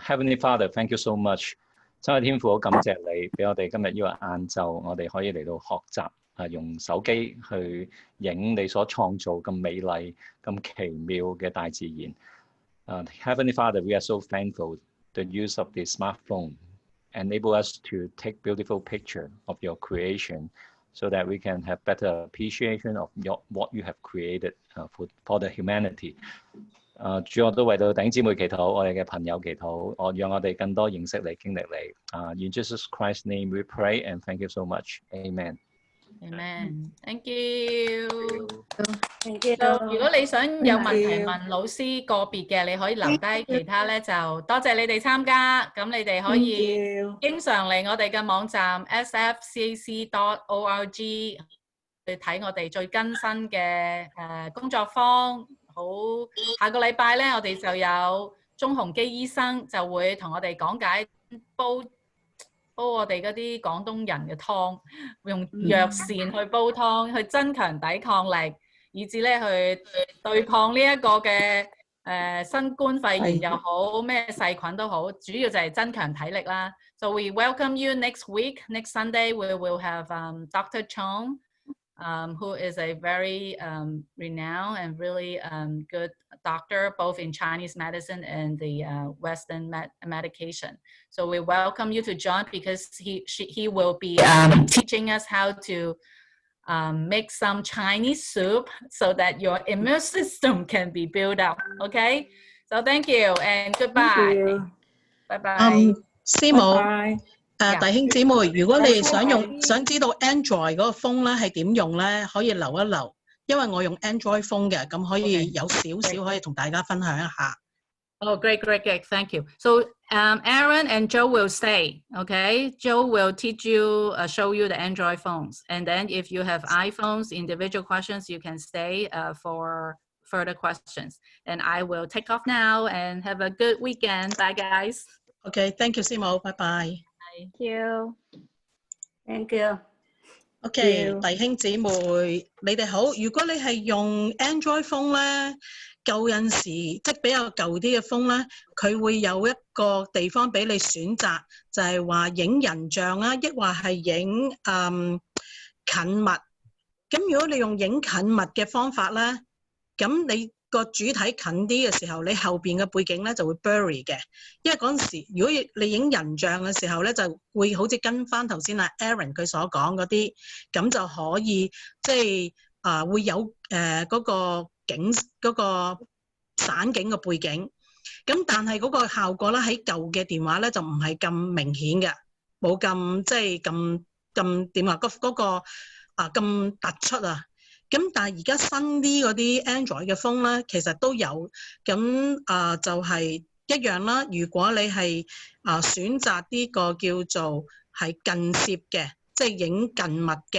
Heavenly Father, thank you so much. 真係天父，好感謝你，俾我哋今日呢個晏晝，我哋可以嚟到學習用手機去影你所創造咁美麗、咁奇妙嘅大自然。Heavenly Father, we are so thankful the use of the smartphone enable us to take beautiful picture of your creation, so that we can have better appreciation of what you have created for the humanity. 主，我都為到弟兄姊妹祈禱，我哋嘅朋友祈禱，讓我哋更多認識你、經歷你。In Jesus Christ's name we pray and thank you so much. Amen. Amen. Thank you. Thank you. 如果你想有問題問老師個別嘅，你可以留低，其他咧就多謝你哋參加。咁你哋可以經常嚟我哋嘅網站 sfcac.org 去睇我哋最更新嘅工作坊。好，下個禮拜咧，我哋就有鍾鴻基醫生就會同我哋講解煲我哋嗰啲廣東人嘅湯，用藥膳去煲湯，去增強抵抗力，以至咧去對抗呢一個嘅新冠肺炎又好，咩細菌都好，主要就係增強體力啦。So we welcome you next week. Next Sunday we will have Dr. Chong, who is a very renowned and really good doctor, both in Chinese medicine and the Western medication. So we welcome you to join because he will be teaching us how to make some Chinese soup so that your immune system can be built up. Okay? So thank you and goodbye. Bye bye. 師母，弟兄姊妹，如果你哋想知道 Android 嗰個 phone 咧係點用咧，可以留一留，因為我用 Android phone 嘅，咁可以有少少可以同大家分享一下。Oh, great. Thank you. So Erin and Joe will stay, okay? Joe will teach you, show you the Android phones. And then if you have iPhones, individual questions, you can stay for further questions. And I will take off now and have a good weekend. Bye, guys. Okay, thank you, 師母，拜拜。Thank you. Thank you. OK， 弟兄姊妹，你哋好。如果你係用 Android phone 咧，舊陣時即係比較舊啲嘅 phone 咧，佢會有一個地方俾你選擇，就係話影人像啦，抑或係影近物。咁如果你用影近物嘅方法咧，咁你個主體近啲嘅時候，你後邊嘅背景咧就會 blurry 嘅，因為嗰陣時如果你影人像嘅時候咧，就會好似跟翻頭先Erin 佢所講嗰啲，咁就可以即係會有嗰個景嗰個散景嘅背景，咁但係嗰個效果咧喺舊嘅電話咧就唔係咁明顯嘅，冇咁即係咁點啊嗰個咁突出啊。咁但係而家新啲嗰啲 Android 嘅 phone 咧，其實都有，咁就係一樣啦。如果你係選擇呢個叫做係近攝嘅，即係影近物嘅。